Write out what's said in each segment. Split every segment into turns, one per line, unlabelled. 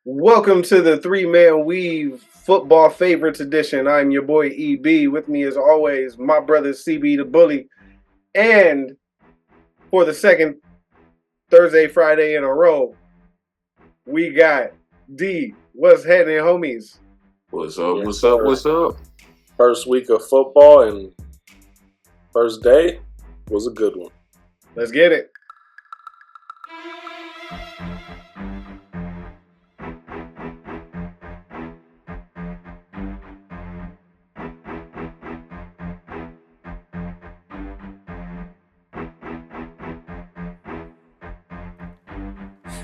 Welcome to the Three-Man Weave Football Favorites Edition. I'm your boy EB. With me, as always, my brother CB the Bully. And for the second Thursday, Friday in a row, we got D. What's happening, homies?
What's up? What's up? What's up?
First week of football and first day was a good one.
Let's get it.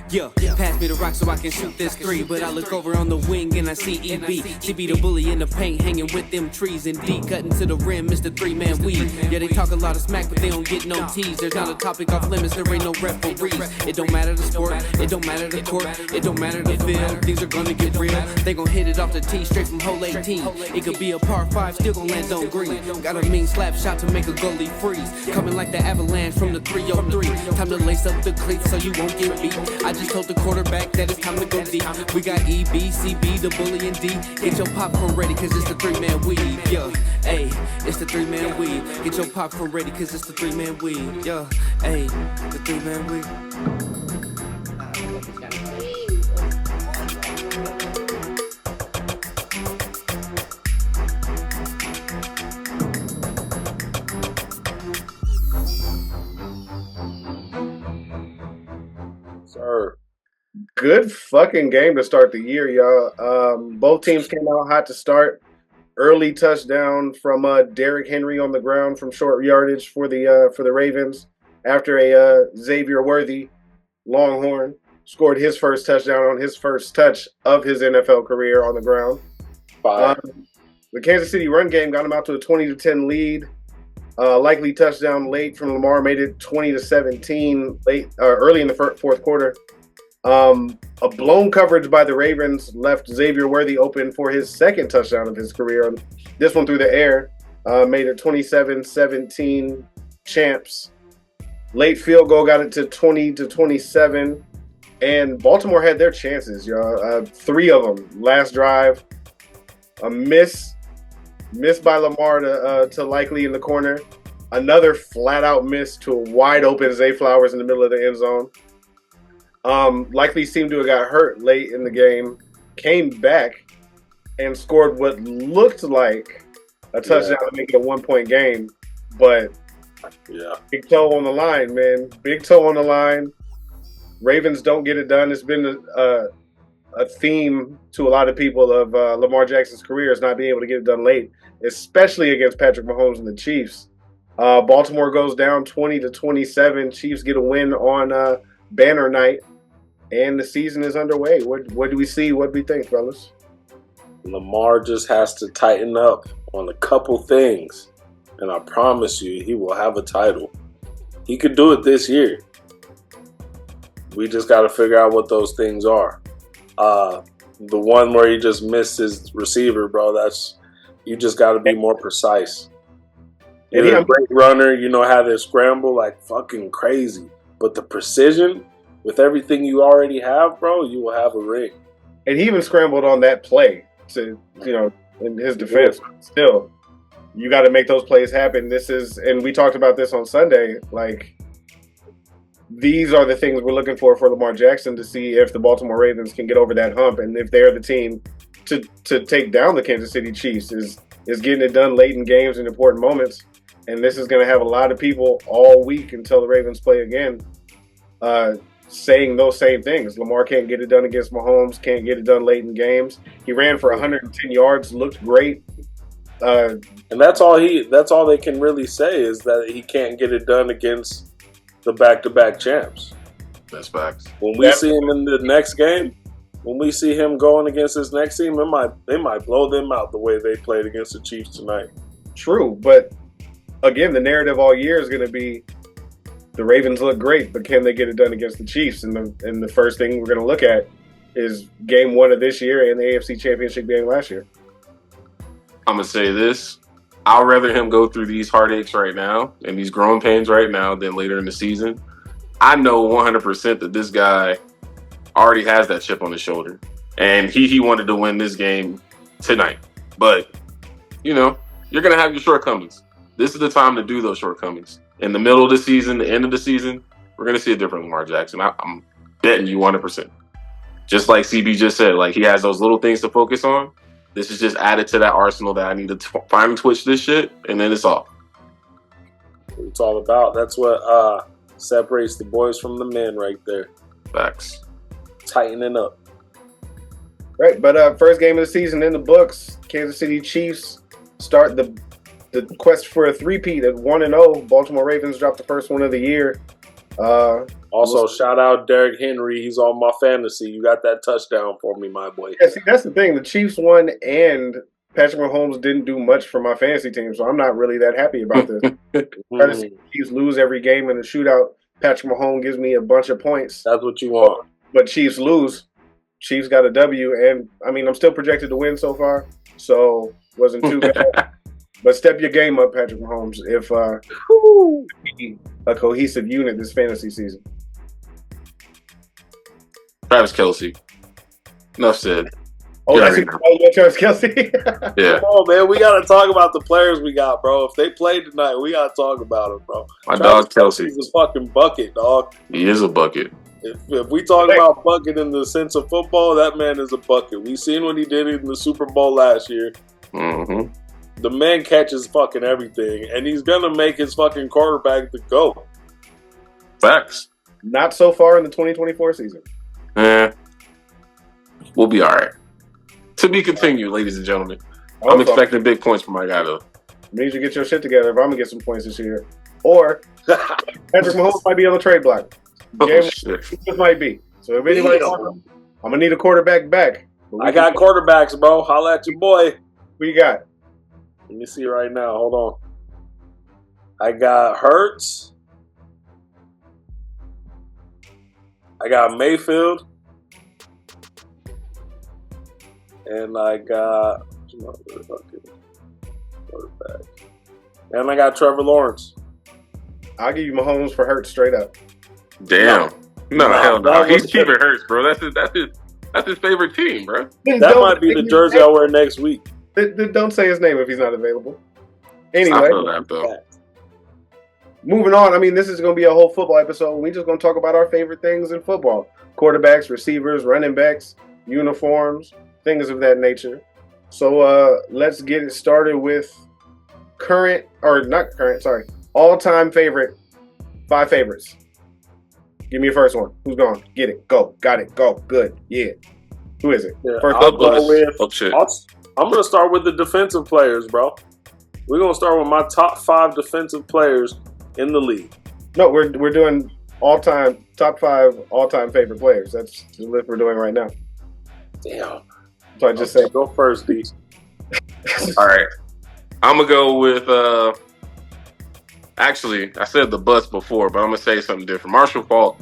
Yeah, pass me the rock so I can shoot this three. But I look over on the wing and I see EB. CB the bully in the paint hanging with them trees. And D cutting to the rim, Mr. Three-Man Weave. Yeah, they talk a lot of smack, but they don't get no tease. There's not a topic off limits, there ain't no referees. It don't matter the sport, it don't matter the court, it don't matter the field. Things are gonna get real. They gon' hit it off the tee straight from hole 18. It could be a par 5, still gon' land on green. Got a mean slap shot to make a goalie freeze. Coming like the avalanche from the 303. Time to lace up the cleats so you won't get beat. I just told the quarterback that it's time to go deep. We got EB, CB, the bully, and D. Get your popcorn ready, cause it's the Three-Man Weave. Yeah, hey, it's the Three-Man Weave. Get your popcorn ready, cause it's the Three-Man Weave. Yeah, hey, the Three-Man Weave.
Sir.
Good fucking game to start the year, y'all. Both teams came out hot to start. Early touchdown from Derrick Henry on the ground from short yardage for the Ravens after a Xavier Worthy Longhorn scored his first touchdown on his first touch of his NFL career on the ground. The Kansas City run game got him out to a 20-10 lead. Likely touchdown late from Lamar made it 20-17 early in the fourth quarter. A blown coverage by the Ravens left Xavier Worthy open for his second touchdown of his career. This one through the air made it 27-17 champs. Late field goal got it to 20-27, and Baltimore had their chances, y'all. 3 of them. Last drive, a miss by Lamar to Likely in the corner. Another flat out miss to a wide open Zay Flowers in the middle of the end zone. Likely seemed to have got hurt late in the game, came back and scored what looked like a touchdown to make it a 1-point game. But big toe on the line, man. Big toe on the line. Ravens don't get it done. It's been a theme to a lot of people of Lamar Jackson's career is not being able to get it done late, especially against Patrick Mahomes and the Chiefs. Baltimore goes down 20-27. Chiefs get a win on banner night. And the season is underway. What do we see? What do we think, fellas?
Lamar just has to tighten up on a couple things, and I promise you, he will have a title. He could do it this year. We just got to figure out what those things are. The one where he just missed his receiver, bro, you just got to be more precise. You're a great runner, you know how to scramble like fucking crazy, but the precision with everything you already have, bro, you will have a ring.
And he even scrambled on that play to, in his defense. Still, you got to make those plays happen. And we talked about this on Sunday, like, these are the things we're looking for Lamar Jackson to see if the Baltimore Ravens can get over that hump and if they're the team to take down the Kansas City Chiefs is getting it done late in games and important moments. And this is going to have a lot of people all week until the Ravens play again saying those same things. Lamar can't get it done against Mahomes, can't get it done late in games. He ran for 110 yards, looked great.
And that's all they can really say is that he can't get it done against the back-to-back champs.
That's facts.
When we see him in the next game, when we see him going against his next team, they might blow them out the way they played against the Chiefs tonight.
True, but again, the narrative all year is going to be the Ravens look great, but can they get it done against the Chiefs? And the first thing we're going to look at is game 1 of this year and the AFC Championship game last year.
I'm going to say this. I'd rather him go through these heartaches right now and these growing pains right now than later in the season. I know 100% that this guy already has that chip on his shoulder. and he wanted to win this game tonight. But you know, you're gonna have your shortcomings. This is the time to do those shortcomings. In the middle of the season, the end of the season, we're gonna see a different Lamar Jackson. I'm betting you 100%. Just like CB just said, like he has those little things to focus on. This is just added to that arsenal that I need to finally twitch this shit, and then it's off.
What it's all about. That's what separates the boys from the men right there.
Facts.
Tightening up.
Right, but first game of the season in the books. Kansas City Chiefs start the quest for a three-peat at 1-0. Baltimore Ravens dropped the first one of the year.
Also, shout out Derrick Henry. He's on my fantasy. You got that touchdown for me, my boy.
Yeah, see, that's the thing. The Chiefs won, and Patrick Mahomes didn't do much for my fantasy team, so I'm not really that happy about this. Try to see the Chiefs lose every game in a shootout. Patrick Mahomes gives me a bunch of points.
That's what you want.
But Chiefs lose. Chiefs got a W, and I mean, I'm still projected to win so far, so wasn't too bad. But step your game up, Patrick Mahomes, if be a cohesive unit this fantasy season.
Travis Kelce. Enough said.
Oh, that's Travis Kelce.
Yeah.
Come on, man. We got to talk about the players we got, bro. If they play tonight, we got to talk about them, bro.
My dog Kelce.
He's a fucking bucket, dog.
He is a bucket.
If we talk about bucket in the sense of football, that man is a bucket. We seen what he did in the Super Bowl last year.
Mm-hmm.
The man catches fucking everything, and he's going to make his fucking quarterback the GOAT.
Facts.
Not so far in the 2024 season.
We'll be all right. To be continued, ladies and gentlemen. I'm expecting big points from my guy, though.
Means you get your shit together if I'm going to get some points this year. Or Patrick Mahomes might be on the trade block. Shit. This might be. So if anybody I'm going to need a quarterback back.
I got quarterbacks, bro. Holla at your boy.
Who you got?
Let me see right now. Hold on. I got Hurts. I got Mayfield. And I got quarterback. And I got Trevor Lawrence.
I'll give you Mahomes for Hurts straight up.
Damn. No, hell no. He's keeping Hurts, bro. That's his favorite team, bro.
That might be the jersey I'll wear next week.
Don't say his name if he's not available. Anyway,
I feel that, though.
Moving on. I mean, this is going to be a whole football episode. We're just going to talk about our favorite things in football. Quarterbacks, receivers, running backs, uniforms, things of that nature. So let's get it started with all-time favorite, 5 favorites. Give me your first one. Who's going? Get it. Go. Got it. Go. Good. Yeah. Who is it?
Yeah,
first
I'll go with,
shit.
I'm going to start with the defensive players, bro. We're going to start with my top 5 defensive players in the league.
No, we're doing top 5 all-time favorite players. That's the list we're doing right now.
Damn.
So I just said
go first, D.
All right. I'm going to go with, actually, I said the bus before, but I'm going to say something different. Marshall Faulk,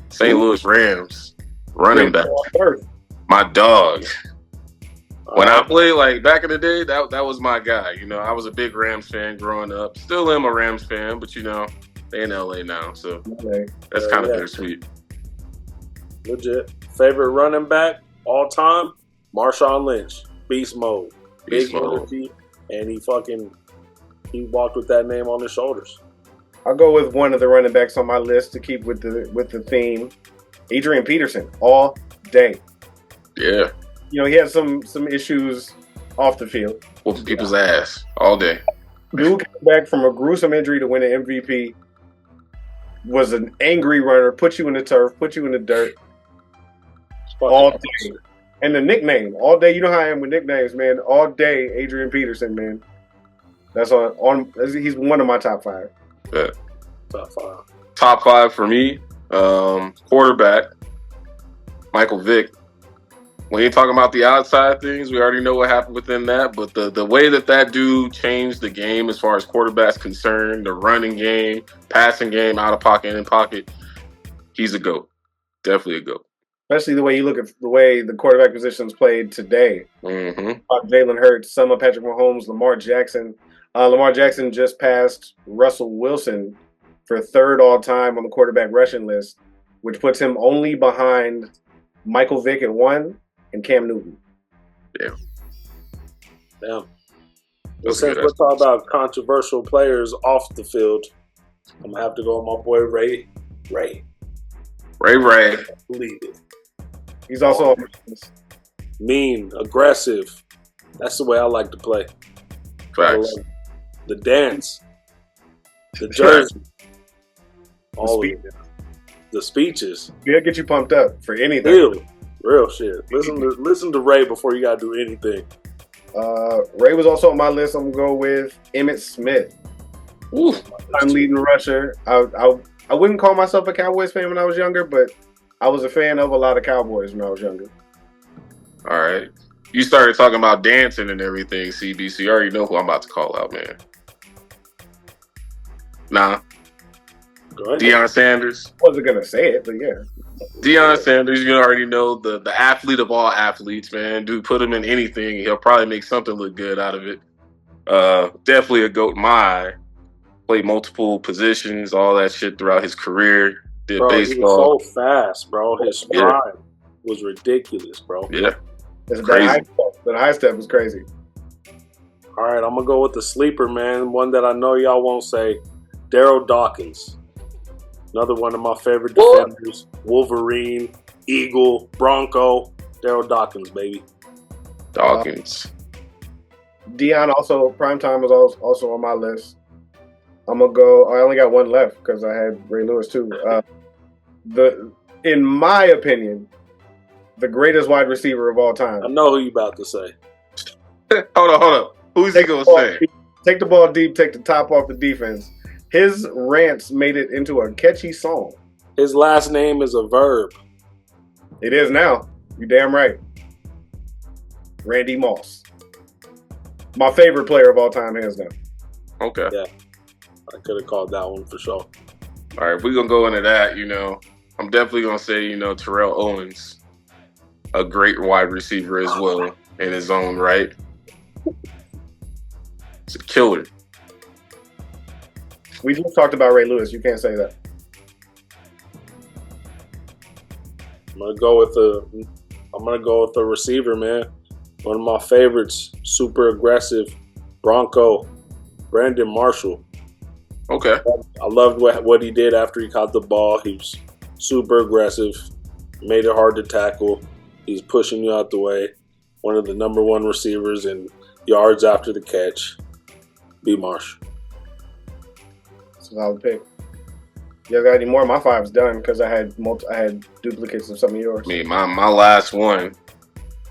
St. Louis Rams, running back. My dog. When I played, like, back in the day, that was my guy. You know, I was a big Rams fan growing up. Still am a Rams fan, but, you know, they in L.A. now, so that's kind of bittersweet.
Legit. Favorite running back all time? Marshawn Lynch. Beast mode. Big energy, and he walked with that name on his shoulders.
I'll go with one of the running backs on my list to keep with the theme. Adrian Peterson, all day.
Yeah.
You know, he had some issues off the field.
Whooping people's ass all day.
Dude came back from a gruesome injury to win an MVP. Was an angry runner, put you in the turf, put you in the dirt. All day. And the nickname, all day. You know how I am with nicknames, man. All day, Adrian Peterson, man. That's on. He's one of my top 5.
Yeah.
Top 5.
Top 5 for me. Quarterback, Michael Vick. When you're talking about the outside things, we already know what happened within that. But the way that dude changed the game as far as quarterback's concerned, the running game, passing game, out of pocket, in pocket, he's a GOAT. Definitely a GOAT.
Especially the way you look at the way the quarterback position's played today.
Mm-hmm.
Jalen Hurts, some of Patrick Mahomes, Lamar Jackson. Lamar Jackson just passed Russell Wilson for 3rd all-time on the quarterback rushing list, which puts him only behind Michael Vick at 1 and Cam Newton.
Damn. Well,
That's
since
good.
we're talking about controversial players off the field, I'm gonna have to go with my boy Ray.
Ray.
Believe it.
He's also
Mean, aggressive. That's the way I like to play.
Facts.
The dance, the jersey, all of it. The speeches.
He'll get you pumped up for anything.
Real shit. Listen to Ray before you gotta do anything.
Ray was also on my list. I'm gonna go with Emmitt Smith.
Ooh.
I'm leading rusher. I wouldn't call myself a Cowboys fan when I was younger, but I was a fan of a lot of Cowboys when I was younger.
All right. You started talking about dancing and everything, CBC. You already know who I'm about to call out, man. Nah.
Go ahead.
Deion Sanders.
Wasn't gonna say it, but yeah.
Deion Sanders, you already know the athlete of all athletes, man. Dude, put him in anything. He'll probably make something look good out of it. Definitely a GOAT in my eye. Played multiple positions, all that shit throughout his career. Did
Bro,
baseball.
he was so fast, bro. His stride was ridiculous, bro.
Yeah.
The high step was crazy.
All right, I'm going to go with the sleeper, man. One that I know y'all won't say. Daryl Dawkins. Another one of my favorite defenders. Wolverine, Eagle, Bronco. Daryl Dawkins, baby.
Dawkins.
Deion also, primetime was also on my list. I'm going to go, I only got one left because I had Ray Lewis too. In my opinion, the greatest wide receiver of all time.
I know who you about to say.
Hold up. Who's he going to say?
Take the ball deep, take the top off the defense. His rants made it into a catchy song.
His last name is a verb.
It is now. You're damn right. Randy Moss. My favorite player of all time, hands down.
Okay.
Yeah. I could have called that one for sure.
All right, if we're going to go into that, I'm definitely going to say, Terrell Owens, a great wide receiver as well in his own right. It's a killer.
We just talked about Ray Lewis. You can't say that.
I'm gonna go with the receiver, man. One of my favorites, super aggressive, Bronco, Brandon Marshall.
Okay.
I loved what he did after he caught the ball. He was super aggressive, made it hard to tackle. He's pushing you out the way. One of the number one receivers in yards after the catch. B. Marsh.
Solid pick. You got any more? My five's done because I had duplicates of some of yours.
I mean, my last one,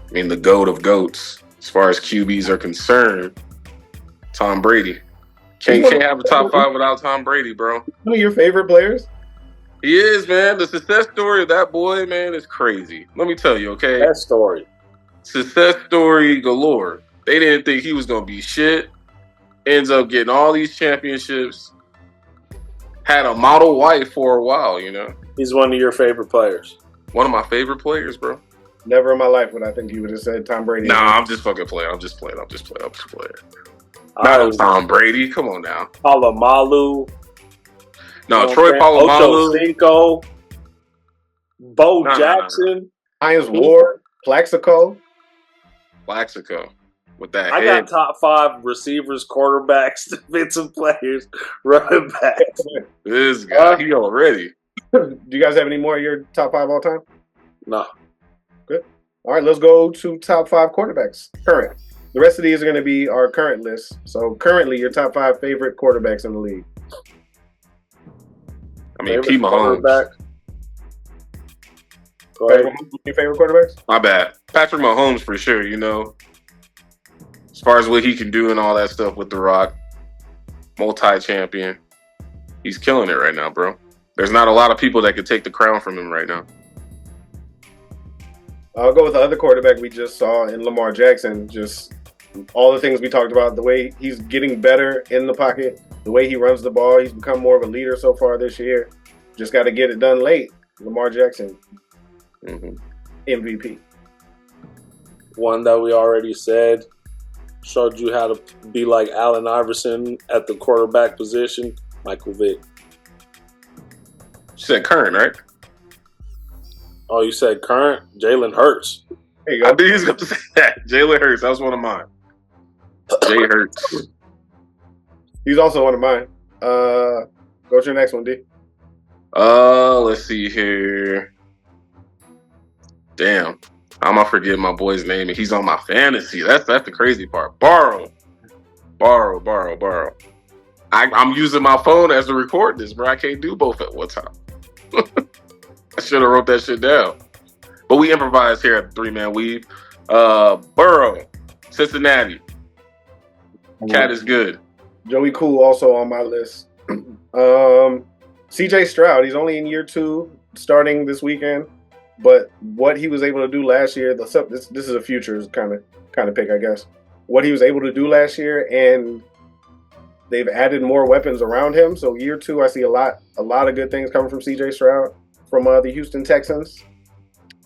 the GOAT of GOATs, as far as QBs are concerned, Tom Brady. Can't have a top five without Tom Brady, bro.
One of your favorite players?
He is, man. The success story of that boy, man, is crazy. Let me tell you, okay?
That story.
Success story galore. They didn't think he was going to be shit. Ends up getting all these championships. Had a model wife for a while,
He's one of your favorite players.
One of my favorite players, bro.
Never in my life would I think you would have said Tom Brady.
Nah, I'm just fucking playing. I'm just playing. Not Tom Brady. Come on now.
Palomalu.
No, Troy Polamalu.
Ocho Cinco. Bo Jackson.
Hines Ward. Plaxico.
With that
I
head.
got top five receivers, quarterbacks, defensive players, running backs.
This guy, he already.
Do you guys have any more of your top five all time?
No.
Good. All right, let's go to top five quarterbacks. Current. The rest of these are going to be our current list. So currently, your top five favorite quarterbacks in the league.
P. Mahomes.
Go ahead.
Your favorite quarterbacks?
My bad. Patrick Mahomes for sure, As far as what he can do and all that stuff with The Rock. Multi-champion. He's killing it right now, bro. There's not a lot of people that could take the crown from him right now.
I'll go with the other quarterback we just saw in Lamar Jackson. Just all the things we talked about, the way he's getting better in the pocket, the way he runs the ball. He's become more of a leader so far this year. Just got to get it done late. Lamar Jackson, MVP.
One that we already said, showed you how to be like Allen Iverson at the quarterback position, Michael Vick.
You said current, right?
Oh, you said current? Jalen Hurts.
There you
I
go.
knew he was going to say that. Jalen Hurts. That was one of mine. Jay Hurts.
He's also one of mine. Go to your next one, D.
Let's see here. Damn. I'm gonna forget my boy's name, and he's on my fantasy. That's the crazy part. Borrow. I'm using my phone as to record this, bro. I can't do both at one time. I should have wrote that shit down. But we improvise here at the 3-Man Weave. Burrow, Cincinnati. Cat is good.
Joey Cool also on my list. CJ Stroud, he's only in year 2, starting this weekend. But what he was able to do last year, this is a futures kind of pick, I guess. What he was able to do last year, and they've added more weapons around him. So year 2, I see a lot of good things coming from CJ Stroud from the Houston Texans.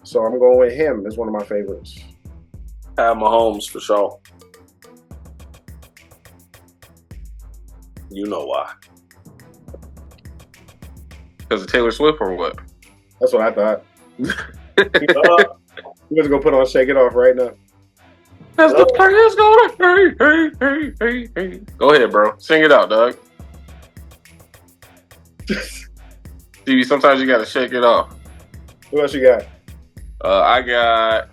So I'm going with him as one of my favorites.
Have Mahomes for sure. You know why?
Because of Taylor Swift or what?
That's what I thought. We're just gonna put on "Shake It Off" right now.
As the players go, hey. Go ahead, bro. Sing it out, Doug. Stevie, sometimes you gotta shake it off.
Who else you got?
I got.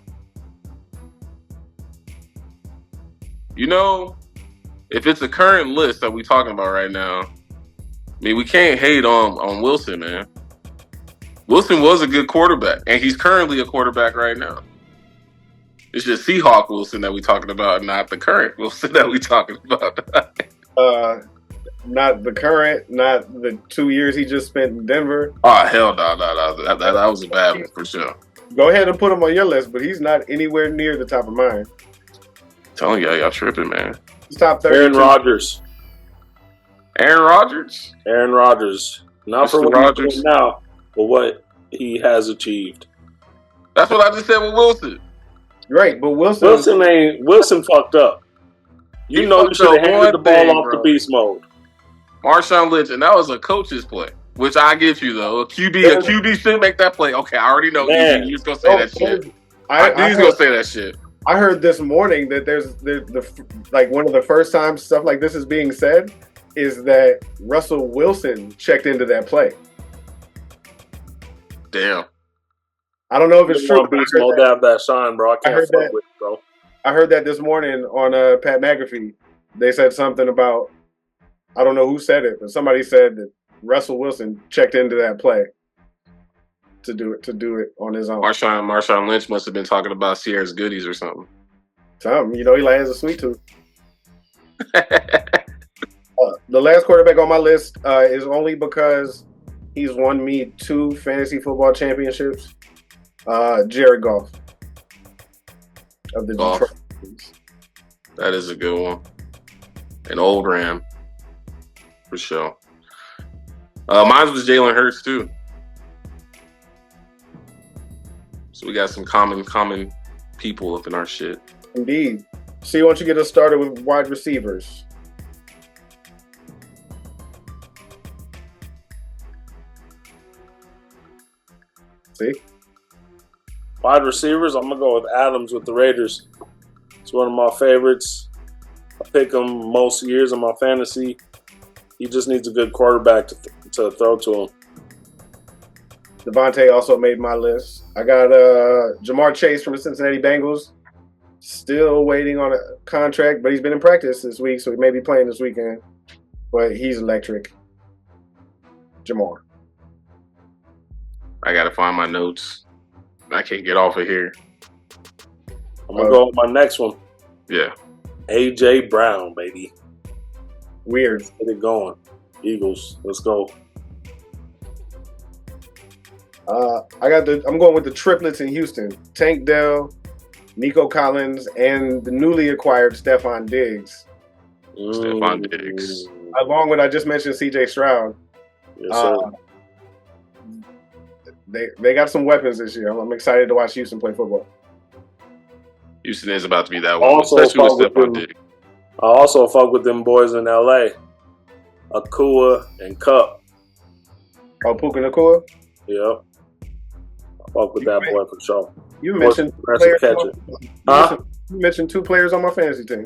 You know, if it's a current list that we're talking about right now, I mean, we can't hate on Wilson, man. Wilson was a good quarterback, and he's currently a quarterback right now. It's just Seahawk Wilson that we're talking about, not the current Wilson that we're talking about.
Not the current, not the 2 years he just spent in Denver.
Oh, hell no. That was a bad one for sure.
Go ahead and put him on your list, but he's not anywhere near the top of mine.
I'm telling y'all tripping, man.
He's top 30.
Aaron Rodgers.
Aaron Rodgers?
Aaron Rodgers. Not for what he's doing now, but what he has achieved.
That's what I just said with Wilson.
Right, but Wilson
fucked up. You know you should have handed the ball off the beast mode.
Marshawn Lynch, and that was a coach's play, which I get you though. A QB should make that play. Okay, I already know you was gonna say that shit. I knew he was gonna say that shit.
I heard this morning that there's like one of the first times stuff like this is being said is that Russell Wilson checked into that play.
Damn.
I don't know if it's true.
Beast mode to have that shine, bro. I can't fuck with it, bro.
I heard that this morning on Pat McAfee. They said something about, I don't know who said it, but somebody said that Russell Wilson checked into that play to do it on his own.
Marshawn Lynch must have been talking about Sierra's goodies or something.
Something, he has a sweet tooth. The last quarterback on my list is only because he's won me 2 fantasy football championships. Jared Goff of the Detroit Lions.
That is a good one. An old Ram, for sure. Mine was Jalen Hurts too. So we got some common people up in our shit.
Indeed. See, why don't you get us started with wide receivers? See?
Wide receivers, I'm going to go with Adams with the Raiders. It's one of my favorites. I pick him most years in my fantasy. He just needs a good quarterback to throw to him.
Devontae also made my list. I got Jamar Chase from the Cincinnati Bengals. Still waiting on a contract, but he's been in practice this week, so he may be playing this weekend. But he's electric. Jamar.
I got to find my notes. I can't get off of here.
I'm going to go with my next one.
Yeah.
A.J. Brown, baby.
Weird.
Get it going. Eagles. Let's go.
I'm going with the triplets in Houston. Tank Dell, Nico Collins, and the newly acquired Stephon Diggs.
Stephon Diggs.
Along with, I just mentioned C.J. Stroud.
Yes, sir.
They got some weapons this year. I'm excited to watch Houston play football.
Houston is about to be that one, especially with Stephon Diggs.
I also fuck with them boys in L.A. Akua and Cup.
Oh, Puka Nacua?
Yep. I fuck with that boy for sure.
You
Most
mentioned
aggressive
players.
catcher. Huh?
You mentioned 2 players on my fantasy team.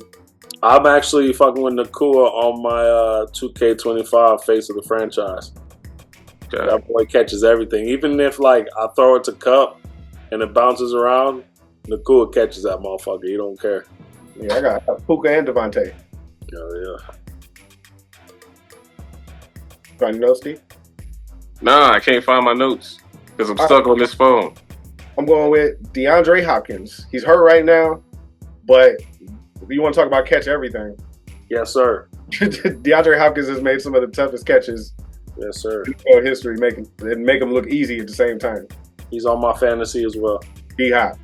I'm actually fucking with Nakua on my 2K25 face of the franchise.
Okay.
That boy catches everything. Even if like I throw it to Cup and it bounces around, Nakua catches that motherfucker. He don't care.
Yeah, I got Puka and Devontae.
Yeah.
Got any notes, Steve?
Nah, I can't find my notes because I'm stuck on this phone.
I'm going with DeAndre Hopkins. He's hurt right now, but you want to talk about catch everything.
Yes, sir.
DeAndre Hopkins has made some of the toughest catches
Yes, sir.
in history, make him look easy at the same time.
He's on my fantasy as well.
D-Hop.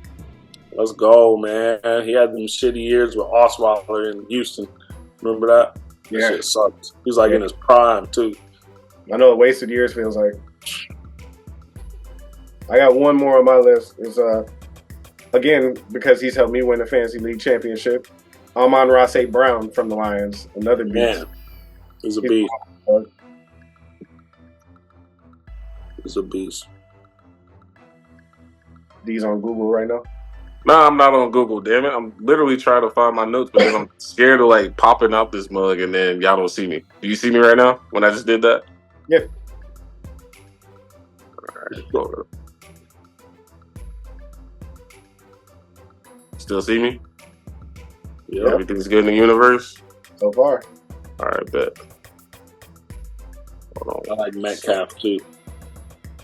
Let's go, man. He had them shitty years with Osweiler in Houston. Remember that? That
Yeah.
shit sucked. He was like in his prime, too.
I know what wasted years feels like. I got one more on my list. It's again, because he's helped me win the Fantasy League championship. Amon-Ra St. Brown from the Lions. Another beast.
Man, he's a beast. He's a beast.
D's on Google right now.
Nah, I'm not on Google, damn it. I'm literally trying to find my notes, but then I'm scared of like popping out this mug and then y'all don't see me. Do you see me right now when I just did that?
Yeah.
Alright, go. Still see me?
Yeah.
Everything's good in the universe?
So far.
Alright, bet. Hold
I
on.
like Metcalf, too.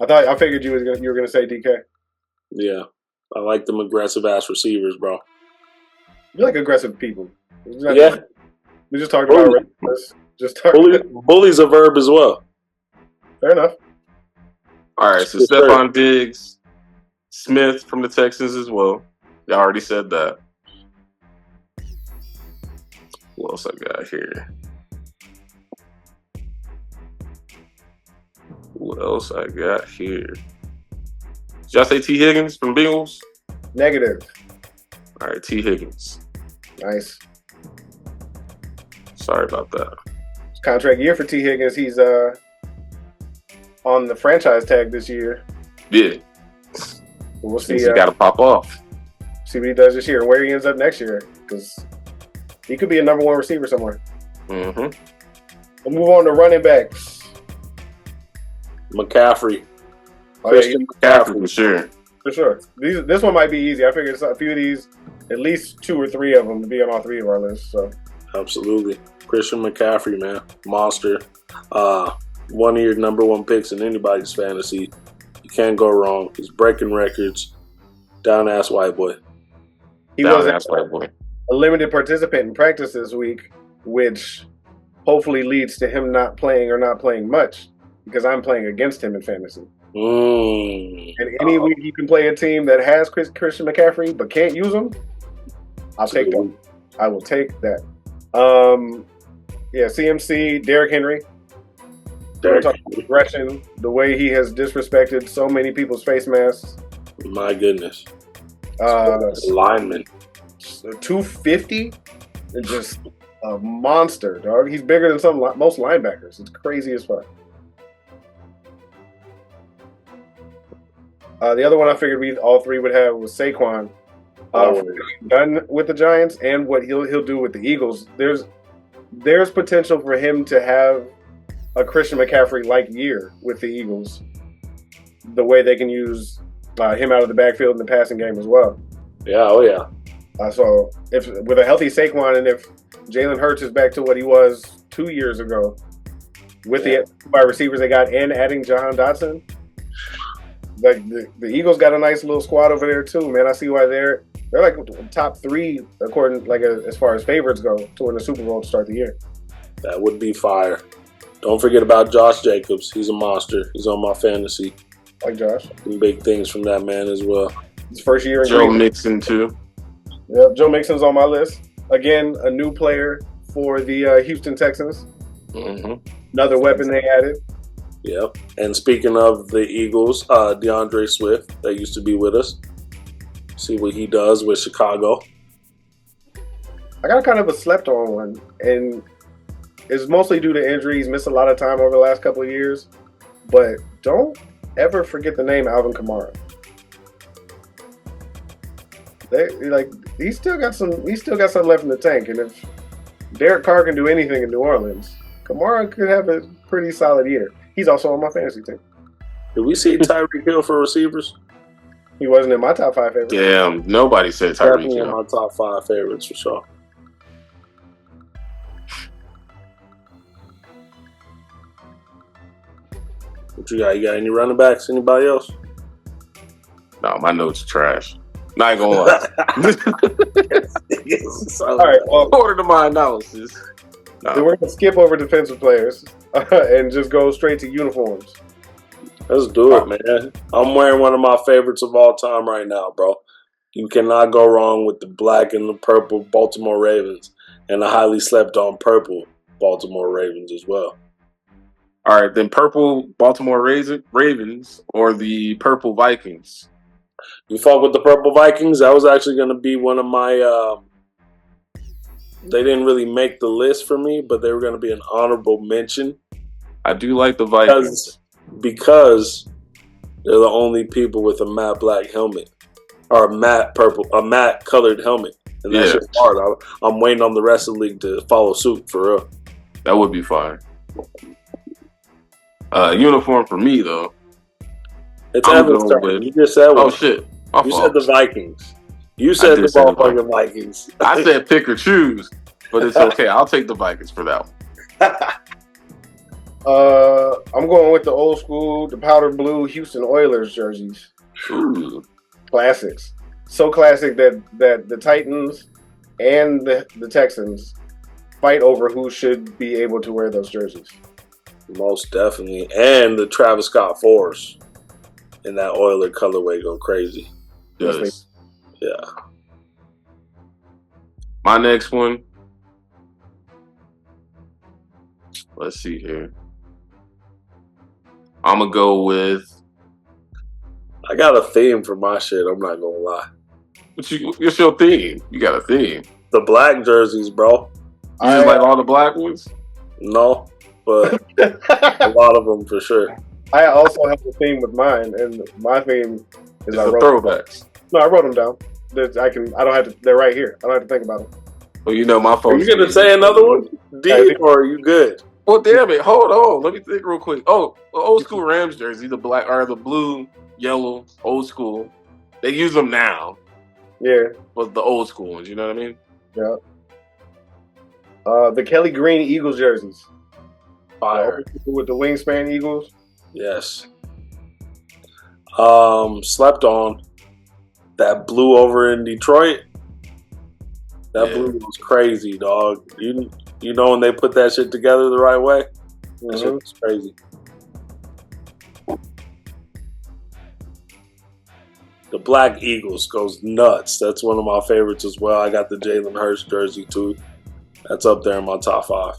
I figured you were gonna say DK.
Yeah. I like them aggressive-ass receivers, bro.
You like aggressive people.
Yeah.
We just talked about reckless.
Bully's a verb as well.
Fair enough.
Alright, so
Yes, sir.
Stephon Diggs, Smith from the Texans as well. Y'all already said that. What else I got here? What else I got here? Did y'all say T. Higgins from Bengals?
Negative.
All right, T. Higgins.
Nice.
Sorry about that.
It's contract year for T. Higgins. He's on the franchise tag this year.
Yeah.
We'll see.
Means he got to pop off.
See what he does this year and where he ends up next year, because he could be a number 1 receiver somewhere.
Mm-hmm.
We'll move on to running backs.
McCaffrey.
Oh, yeah,
Christian
McCaffrey for sure.
for sure. This one might be easy. I figured a few of these, at least 2 or 3 of them, to be on all 3 of our lists. So
Absolutely. Christian McCaffrey, man. Monster. One of your number 1 picks in anybody's fantasy. You can't go wrong. He's breaking records. Down-ass white boy.
he
That
was
was white boy.
a limited participant in practice this week, which hopefully leads to him not playing much, because I'm playing against him in fantasy. And any week you can play a team that has Christian McCaffrey but can't use him, I'll take that. I will take that. CMC, Derrick Henry. Derrick aggression, the way he has disrespected so many people's face masks.
My goodness. Lineman.
250, and just a monster, dog. He's bigger than most linebackers. It's crazy as fuck. The other one I figured we all 3 would have was Saquon. Done with the Giants and what he'll do with the Eagles. There's potential for him to have a Christian McCaffrey-like year with the Eagles. The way they can use him out of the backfield in the passing game as well.
Yeah, oh yeah.
So if with a healthy Saquon, and if Jalen Hurts is back to what he was 2 years ago, with the wide receivers they got and adding Jahan Dotson, the Eagles got a nice little squad over there too, man. I see why they're like top 3 according as far as favorites go to win the Super Bowl to start the year.
That would be fire. Don't forget about Josh Jacobs. He's a monster. He's on my fantasy.
Like Josh.
Big things from that man as well.
His first year in
Joe
Green.
Mixon too.
Yep, Joe Mixon's on my list. Again, a new player for the Houston Texans.
Mm-hmm.
Another weapon they added.
Yep. And speaking of the Eagles, DeAndre Swift, that used to be with us. See what he does with Chicago.
I got kind of a slept-on one, and it's mostly due to injuries. Missed a lot of time over the last couple of years. But don't ever forget the name Alvin Kamara. He still got some left in the tank, and if Derek Carr can do anything in New Orleans, Kamara could have a pretty solid year. He's also on my fantasy team.
Did we see Tyreek Hill for receivers?
He wasn't in my top 5 favorites.
Damn, nobody said Tyreek
Definitely in
Hill.
my top 5 favorites for sure. What you got? You got any running backs? Anybody else?
No, my notes are trash. Not gonna lie.
All right, well,
According to my analysis.
then we're gonna skip over defensive players and just go straight to uniforms.
Let's do it, man. I'm wearing one of my favorites of all time right now, bro. You cannot go wrong with the black and the purple Baltimore Ravens and the highly slept on purple Baltimore Ravens as well.
All right, then purple Baltimore Ravens or the purple Vikings.
You fuck with the purple Vikings? That was actually going to be one of my. They didn't really make the list for me, but they were going to be an honorable mention.
I do like the Vikings
because they're the only people with a matte black helmet or a matte colored helmet, and that's just hard. I'm waiting on the rest of the league to follow suit for real.
That would be fine. Uniform for me though.
It's Evan's turn. You just said one.
Oh shit!
You said the Vikings. You said the motherfucking Vikings.
I said pick or choose, but it's okay. I'll take the Vikings for that one.
I'm going with the old school, the powder blue Houston Oilers jerseys.
Ooh.
Classics. So classic that the Titans and the Texans fight over who should be able to wear those jerseys.
Most definitely. And the Travis Scott 4s in that Oiler colorway go crazy.
Yes.
Yeah.
My next one. Let's see here. I'm going to go with.
I got a theme for my shit. I'm not going to lie.
What's your theme? You got a theme.
The black jerseys, bro.
You just like all the black ones?
No, but a lot of them for sure.
I also have a theme with mine, and my theme is
the throwbacks.
No, I wrote them down. I don't have to. They're right here. I don't have to think about them.
Well, you know my phone.
Are you gonna say another one, D, or are you good?
Well, damn it! Hold on. Let me think real quick. Oh, the old school Rams jersey, the black or the blue, yellow, old school. They use them now.
Yeah,
but the old school ones. You know what I mean?
Yeah. The Kelly Green Eagles jerseys.
Fire.
With the wingspan Eagles.
Yes. Slept on. That blue over in Detroit. That blue was crazy, dog. You know when they put that shit together the right way? That shit was crazy. The Black Eagles goes nuts. That's one of my favorites as well. I got the Jalen Hurts jersey too. That's up there in my top 5.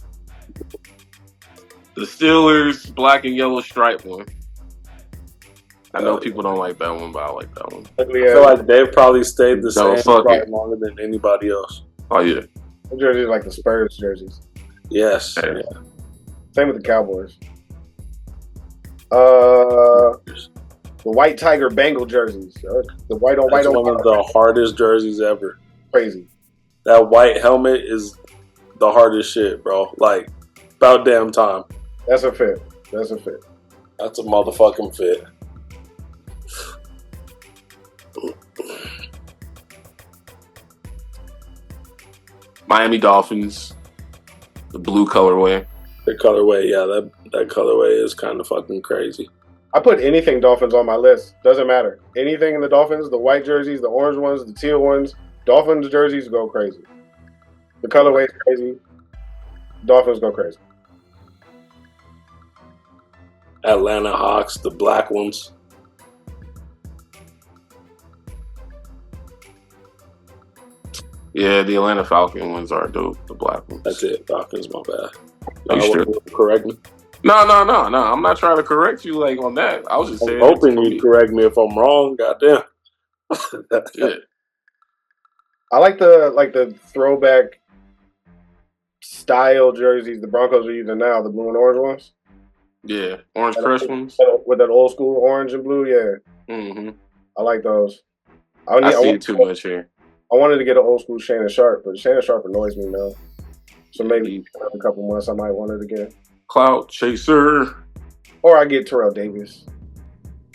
The Steelers black and yellow stripe one. I know people don't like that one, but I like that one.
I feel like they've probably stayed the same longer than anybody else.
Oh, yeah.
The jerseys like the Spurs jerseys.
Yes.
Hey.
Yeah.
Same with the Cowboys. The White Tiger Bengal jerseys. The white on white
That's
on
one of the hardest jerseys ever.
Crazy.
That white helmet is the hardest shit, bro. Like, about damn time.
That's a fit. That's a fit.
That's a motherfucking fit.
Miami Dolphins, the blue colorway.
The colorway, yeah, that colorway is kind of fucking crazy.
I put anything Dolphins on my list. Doesn't matter. Anything in the Dolphins, the white jerseys, the orange ones, the teal ones, Dolphins jerseys go crazy. The colorway is crazy. Dolphins go crazy.
Atlanta Hawks, the black ones.
Yeah, the Atlanta Falcon ones are dope. The black ones.
That's it. Falcons, my bad.
Are you sure?
Correct me?
No. I'm not trying to correct you like on that. I was just saying.
Hoping you correct me if I'm wrong. Goddamn.
Yeah.
I like the throwback style jerseys the Broncos are using now, the blue and orange ones.
Yeah, orange crush ones
with that old school orange and blue. Yeah,
mm-hmm.
I like those.
I see it too much here.
I wanted to get an old school Shannon Sharp, but Shannon Sharp annoys me now. So maybe in a couple months I might want it again.
Cloud Chaser.
Or I get Terrell Davis,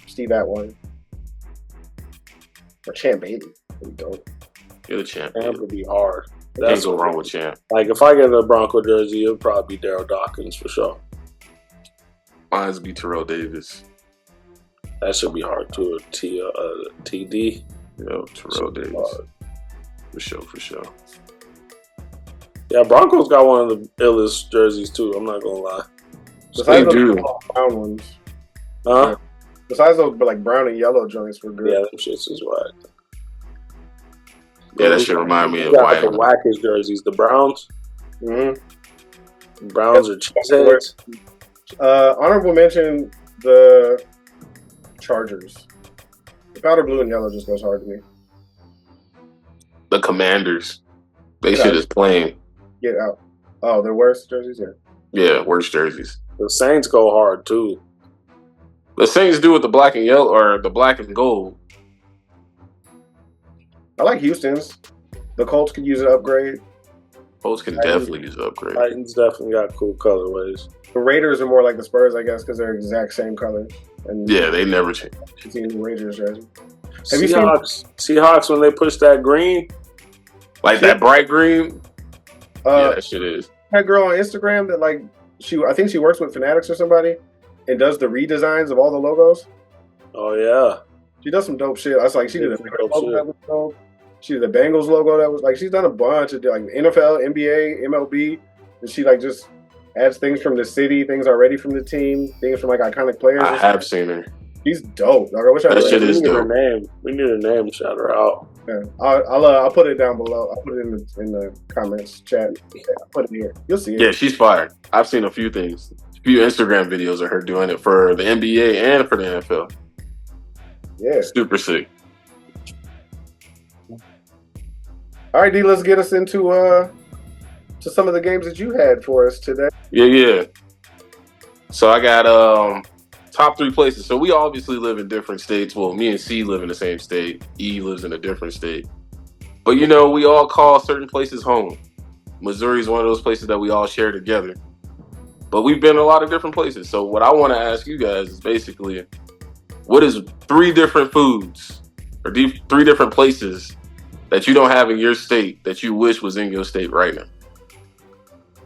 Steve Atwater, or Champ Bailey. There we go.
You're the champ.
Champ would be hard.
Can't go wrong with Champ.
Like if I get a Bronco jersey, it'll probably be Daryl Dawkins for sure.
Mine's be Terrell Davis.
That should be hard too. TD.
Yo, Terrell Davis. Hard. For sure.
Yeah, Broncos got one of the illest jerseys too. I'm not gonna lie.
Besides those brown ones.
Huh?
Besides those like brown and yellow joints were good.
Yeah, them shits is whack.
Yeah, that shit remind me of
white. The wackest jerseys, the Browns.
Mm-hmm.
Browns are cheeseheads.
Honorable mention the Chargers. The powder blue and yellow just goes hard to me.
The Commanders. They shit is plain.
Get out. Oh, they're worse jerseys?
Yeah, worse jerseys.
The Saints go hard too.
The Saints do with the black and yellow or the black and gold.
I like Houston's. The Colts could use an upgrade.
Colts can definitely use an upgrade.
Titans definitely got cool colorways.
The Raiders are more like the Spurs, I guess, because they're exact same colors. And
yeah, they never change.
You've seen the Raiders jersey.
Seahawks when they push that green,
like that bright green. Yeah, that shit is.
That girl on Instagram that like I think she works with Fanatics or somebody, and does the redesigns of all the logos.
Oh yeah,
she does some dope shit. I was like, she did a logo that was dope. She did the Bengals logo that was like, she's done a bunch of like NFL, NBA, MLB, and she like just adds things from the city, things already from the team, things from like iconic players.
I have seen her.
She's dope. Dog. I wish
that shit is dope.
We need a name. Shout her out.
Yeah, I'll put it down below. I'll put it in the comments chat. Yeah, I'll put it here. You'll see it.
Yeah, she's fired. I've seen a few things, a few Instagram videos of her doing it for the NBA and for the NFL.
Yeah,
super sick.
All right, D. Let's get us into to some of the games that you had for us today.
Yeah. So I got top 3 places. So we obviously live in different states. Well, me and C live in the same state. E lives in a different state. But, you know, we all call certain places home. Missouri is one of those places that we all share together. But we've been in a lot of different places. So what I want to ask you guys is basically, what is 3 different foods or 3 different places that you don't have in your state that you wish was in your state right now?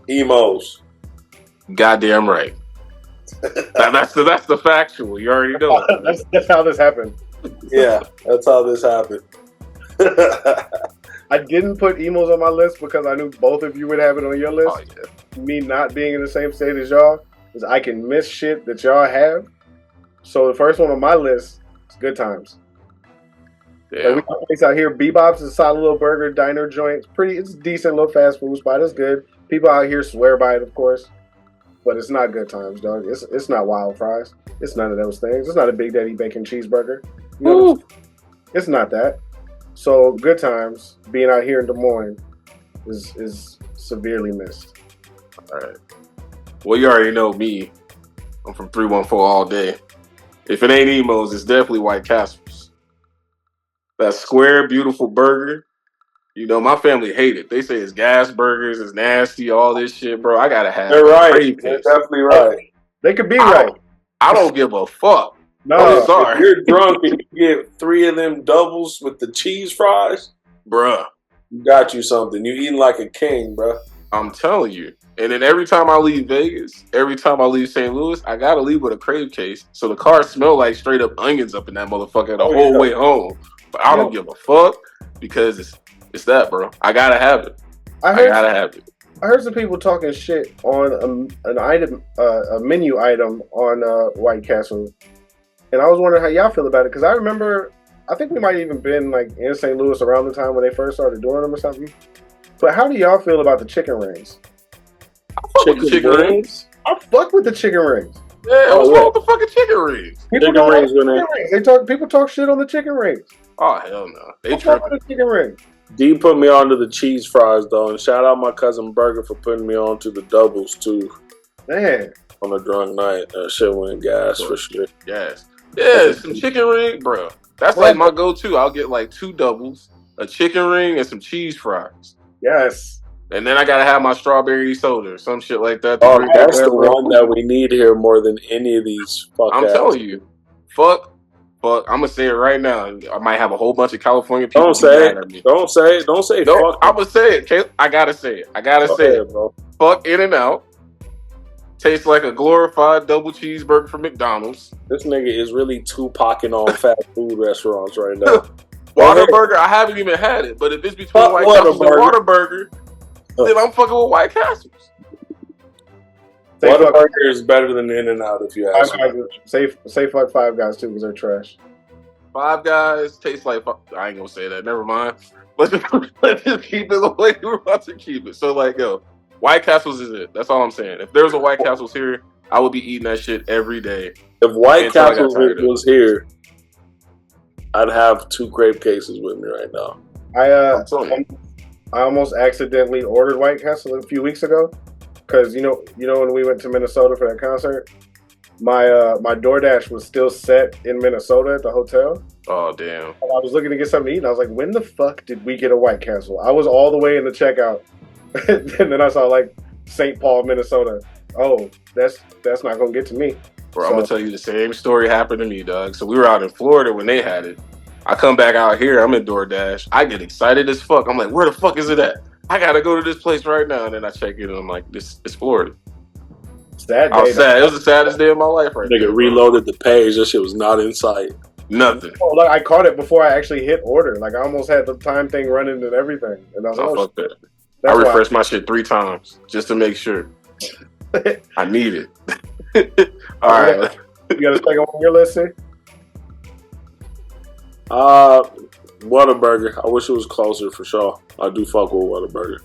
Emos.
Goddamn right. That's the factual. You already know.
That's how this happened.
Yeah, that's how this happened.
I didn't put emos on my list because I knew both of you would have it on your list.
Oh, yeah.
Me not being in the same state as y'all is I can miss shit that y'all have. So the first one on my list is Good Times.
Yeah.
Like we got a place out here. Bebop's is a solid little burger diner joint. It's a decent little fast food spot. It's good. People out here swear by it, of course. But it's not Good Times, dog. It's not Wild Fries. It's none of those things. It's not a Big Daddy Bacon Cheeseburger. You know, it's not that. So Good Times being out here in Des Moines is severely missed.
All right. Well, you already know me. I'm from 314 all day. If it ain't emos, it's definitely White Castles. That square, beautiful burger. You know, my family hate it. They say it's gas burgers, it's nasty, all this shit, bro. I gotta have it.
They're right. They're definitely right.
They could be right.
I don't give a fuck.
No,
I'm sorry.
If you're drunk and you get 3 of them doubles with the cheese fries,
bruh,
you got you something. You eating like a king, bruh.
I'm telling you. And then every time I leave Vegas, every time I leave St. Louis, I gotta leave with a crave case. So the car smell like straight up onions up in that motherfucker the whole way home. But I don't give a fuck because it's that, bro. I gotta have it. I gotta have it.
I heard some people talking shit on an item, a menu item on White Castle, and I was wondering how y'all feel about it because I remember, I think we might even been like in St. Louis around the time when they first started doing them or something. But how do y'all feel about the chicken rings?
I fuck with the chicken rings.
I fuck with the chicken rings.
Yeah, what's wrong with the fucking chicken rings?
People talk shit on the chicken rings.
Oh hell no, they
tripping. The chicken ring.
D put me on to the cheese fries though, and shout out my cousin Burger for putting me on to the doubles too.
Man,
on a drunk night, that shit went gas for sure.
Gas, yeah, some chicken ring, bro. That's like my go-to. I'll get like 2 doubles, a chicken ring, and some cheese fries.
Yes.
And then I gotta have my strawberry soda or some shit like that.
Oh, that's the one that we need here more than any of these.
I'm telling you, fuck. I'm gonna say it right now. I might have a whole bunch of California people.
Don't say it. Don't say it. Don't say fuck.
I'm gonna say it. Okay? I gotta say it. Go ahead,
bro.
Fuck In-N-Out. Tastes like a glorified double cheeseburger from McDonald's.
This nigga is really Tupacing on fast food restaurants right now.
Whataburger, I haven't even had it, but if it's between White Castles and Whataburger, then I'm fucking with White Castles.
Whataburger is better than In-N-Out if you ask me.
Say fuck Five Guys too because they're trash.
Five Guys tastes like I ain't gonna say that. Never mind. Let's just keep it the way we're about to keep it. So like, yo, White Castles is it. That's all I'm saying. If there was a White Castles here, I would be eating that shit every day.
If White Castles was here, I'd have 2 grape cases with me right now.
I almost accidentally ordered White Castle a few weeks ago because you know when we went to Minnesota for that concert, my DoorDash was still set in Minnesota at the hotel.
Oh damn!
And I was looking to get something to eat, and I was like, "When the fuck did we get a White Castle?" I was all the way in the checkout, and then I saw like St. Paul, Minnesota. Oh, that's not gonna get to me.
Bro, I'm gonna tell you the same story happened to me, dog. So we were out in Florida when they had it. I come back out here, I'm in DoorDash. I get excited as fuck. I'm like, where the fuck is it at? I gotta go to this place right now. And then I check it and I'm like, it's Florida.
Sad day.
I was sad. It was the saddest day of my life right
there. Nigga reloaded the page. That shit was not in sight.
Nothing.
Oh, like, I caught it before I actually hit order. Like I almost had the time thing running and everything. And I was like,
fuck that. I refreshed my shit 3 times just to make sure. I need it. All right.
You got a second on your list, here?
Whataburger. I wish it was closer for sure. I do fuck with Whataburger.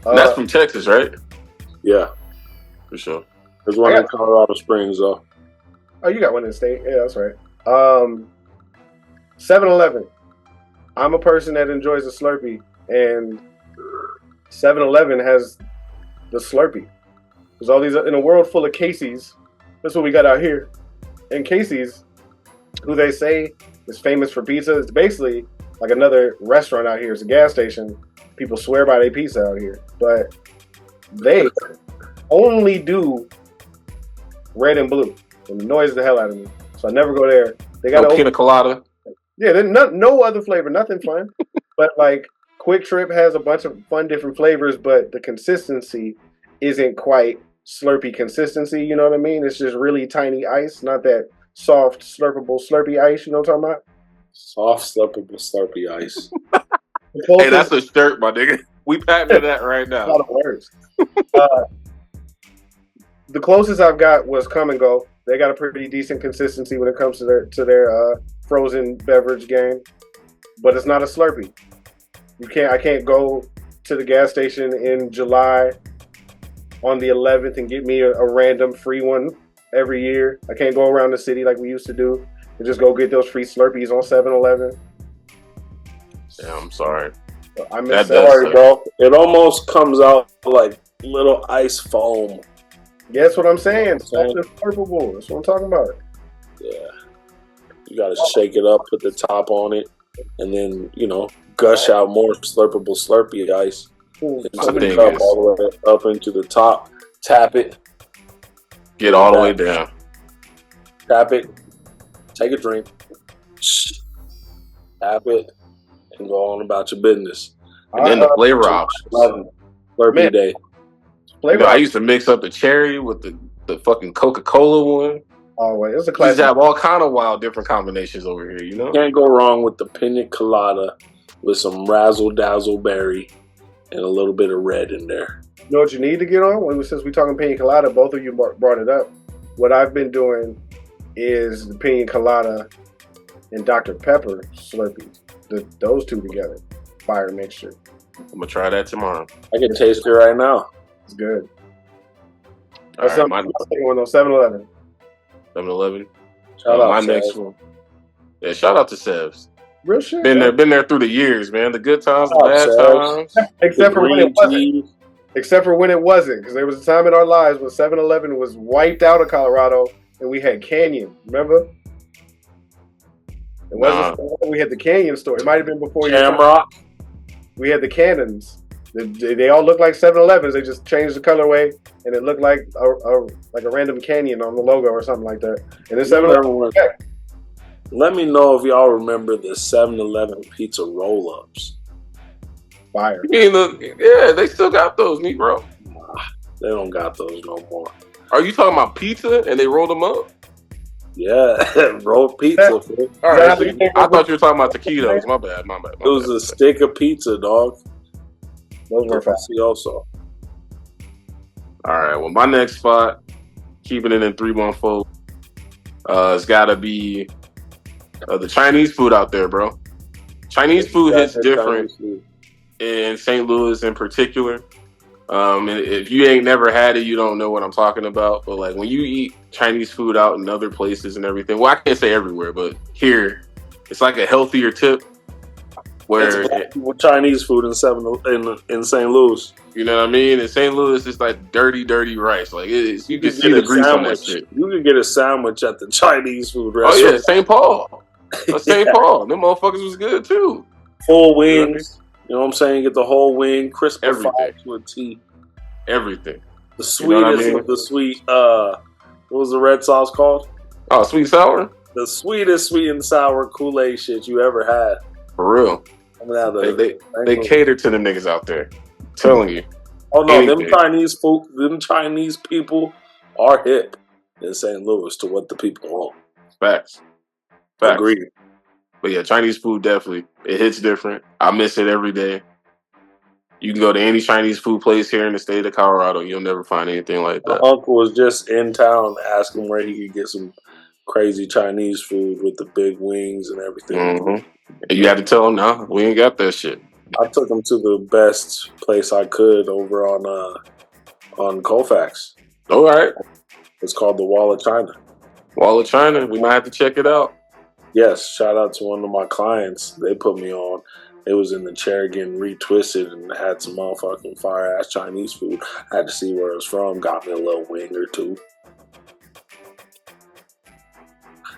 That's from Texas, right?
Yeah.
For sure.
There's one in Colorado Springs, though.
Oh, you got one in the state? Yeah, that's right. 7-Eleven. I'm a person that enjoys a Slurpee, and 7-Eleven has the Slurpee. There's all these in a world full of Casey's. That's what we got out here. And Casey's, who they say is famous for pizza, it's basically like another restaurant out here. It's a gas station. People swear by their pizza out here, but they only do red and blue. It annoys the hell out of me. So I never go there. They got
pina colada.
Yeah, there's no other flavor, nothing fun. But like Quick Trip has a bunch of fun different flavors, but the consistency isn't quite Slurpee consistency. You know what I mean? It's just really tiny ice, not that soft slurpable Slurpee ice. You know what I'm talking about?
Soft slurpable Slurpee ice.
Hey, that's a shirt, my nigga. We patented that right now.
A lot of words. The closest I've got was Come and Go. They got a pretty decent consistency when it comes to their frozen beverage game, but it's not a Slurpee. I can't go to the gas station in July on the 11th and get me a random free one every year. I can't go around the city like we used to do and just go get those free Slurpees on 7-Eleven.
Yeah, I'm sorry.
I miss
that. Sorry, bro. It almost comes out like little ice foam.
Yeah, that's what I'm saying. That's slurpable. That's what I'm talking about.
Yeah. You got to shake it up, put the top on it, and then, gush out more slurpable Slurpee ice. Into the cup all the way up into the top. Tap it.
Get all the way down.
Tap it. Take a drink. Tap it. And go on about your business.
And then the flavor options.
Slurpee day.
I used to mix up the cherry with the fucking Coca-Cola one.
Oh, wait. It's a classic.
You have all kind of wild different combinations over here, you know?
Can't go wrong with the pina colada with some razzle-dazzle berry and a little bit of red in there.
You know what you need to get on? Since we're talking pina colada, both of you brought it up. What I've been doing is the pina colada and Dr. Pepper Slurpees. Those two together. Fire mixture.
I'm going to try that tomorrow.
I can taste it right now.
It's good.
That's right,
my second one, though. 7-Eleven.
7-Eleven.
Shout out
my
to
next one. Yeah, shout out to Sevs.
Real shit.
Been there through the years, man. The good times, the bad times.
Except for when it wasn't. Except for when it wasn't, because there was a time in our lives when 7-Eleven was wiped out of Colorado and we had Canyon. Remember? It wasn't. We had the Canyon store. It might have been before you.
Shamrock.
We had the Cannons. They all look like 7-Elevens. They just changed the colorway, and it looked like a random canyon on the logo or something like that. And it's 7-Eleven.
Let me know if y'all remember the 7-Eleven pizza roll-ups.
Fire.
Yeah, they still got those, Negro.
Nah, they don't got those no more.
Are you talking about pizza and they rolled them up?
Yeah, rolled pizza.
All right, so I thought you were talking about taquitos. My bad.
It was a stick of pizza, dog.
Those were
also.
All right, well, my next spot, keeping it in 314, it's got to be the Chinese food out there, bro. Chinese food hits different in St. Louis in particular. And if you ain't never had it, you don't know what I'm talking about. But like when you eat Chinese food out in other places and everything, well, I can't say everywhere, but here, it's like a healthier tip. Where
Chinese food in St. Louis,
you know what I mean? In St. Louis, it's like dirty rice. Like you can see the grease on that shit.
You can get a sandwich at the Chinese food restaurant.
Oh yeah, St. Paul. St. Paul. Them motherfuckers was good too.
Full wings. You know what I'm saying? Get the whole wing, crisp fried to a T.
Everything.
The sweetest of the sweet. What was the red sauce called?
Oh, sweet and sour.
The sweetest sweet and sour Kool-Aid shit you ever had.
For real. They cater to them niggas out there. I'm telling you.
Oh no, them Chinese people are hip in St. Louis to what the people want.
Facts.
Agreed.
But yeah, Chinese food definitely it hits different. I miss it every day. You can go to any Chinese food place here in the state of Colorado, you'll never find anything like that.
My uncle was just in town asking where he could get some crazy Chinese food with the big wings and everything.
Mm-hmm. And you had to tell him, no, we ain't got that shit.
I took him to the best place I could over on Colfax.
All right.
It's called the Wall of China.
Wall of China. We might have to check it out.
Yes. Shout out to one of my clients. They put me on. It was in the chair getting retwisted and had some motherfucking fire-ass Chinese food. I had to see where it was from. Got me a little wing or two.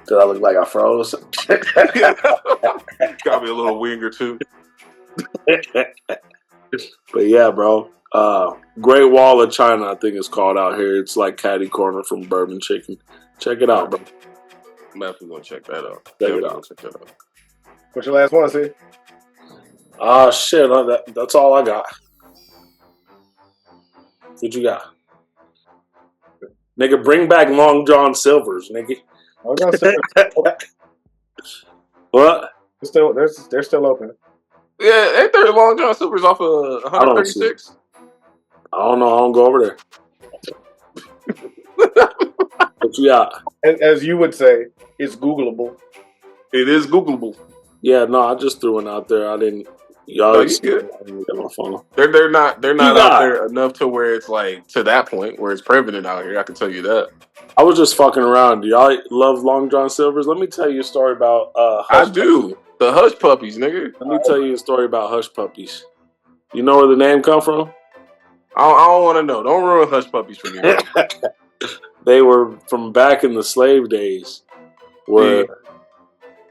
Did I look like I froze?
Got me a little wing or two.
But yeah, bro. Great Wall of China, I think it's called out here. It's like catty corner from Bourbon Chicken. Check it out, bro.
I'm definitely gonna check that out.
Check it out.
What's your last one, see?
Shit. That's all I got. What you got? Nigga, bring back Long John Silver's, nigga. What?
They're still open.
Yeah, ain't there Long John Silver's off of 136?
I don't know. I don't go over there. What you got?
As you would say, it's Googleable.
It is Googleable.
Yeah, no, I just threw one out there. I didn't. Y'all,
no, you good.
I didn't get my phone.
They're not out there enough to where it's like to that point where it's prevalent out here. I can tell you that.
I was just fucking around. Do y'all love Long John Silver's? Let me tell you a story about
I do. The Hush Puppies, nigga.
Let me tell you a story about Hush Puppies. You know where the name come from?
I don't want to know. Don't ruin Hush Puppies for me.
They were from back in the slave days where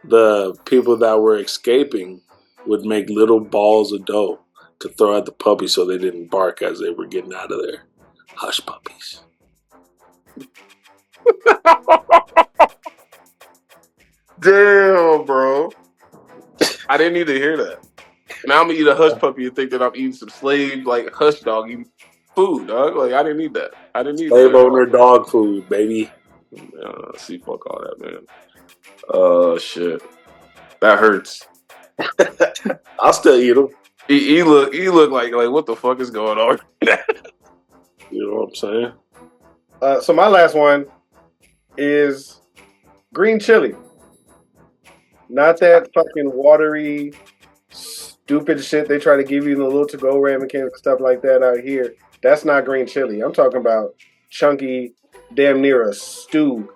the people that were escaping would make little balls of dough to throw at the puppies so they didn't bark as they were getting out of there. Hush Puppies.
Damn, bro. I didn't need to hear that. Now I'm gonna eat a Hush Puppy and think that I'm eating some slave, like Hush Dog eating food, dog. Like I didn't need that. I didn't need
slave owner dog food, baby.
See, fuck all that, man. Oh shit, that hurts.
I'll still eat them.
He look like what the fuck is going on?
You know what I'm saying?
So my last one is green chili. Not that fucking watery, stupid shit they try to give you in the little to-go ramen cans and stuff like that out here. That's not green chili. I'm talking about chunky, damn near a stew.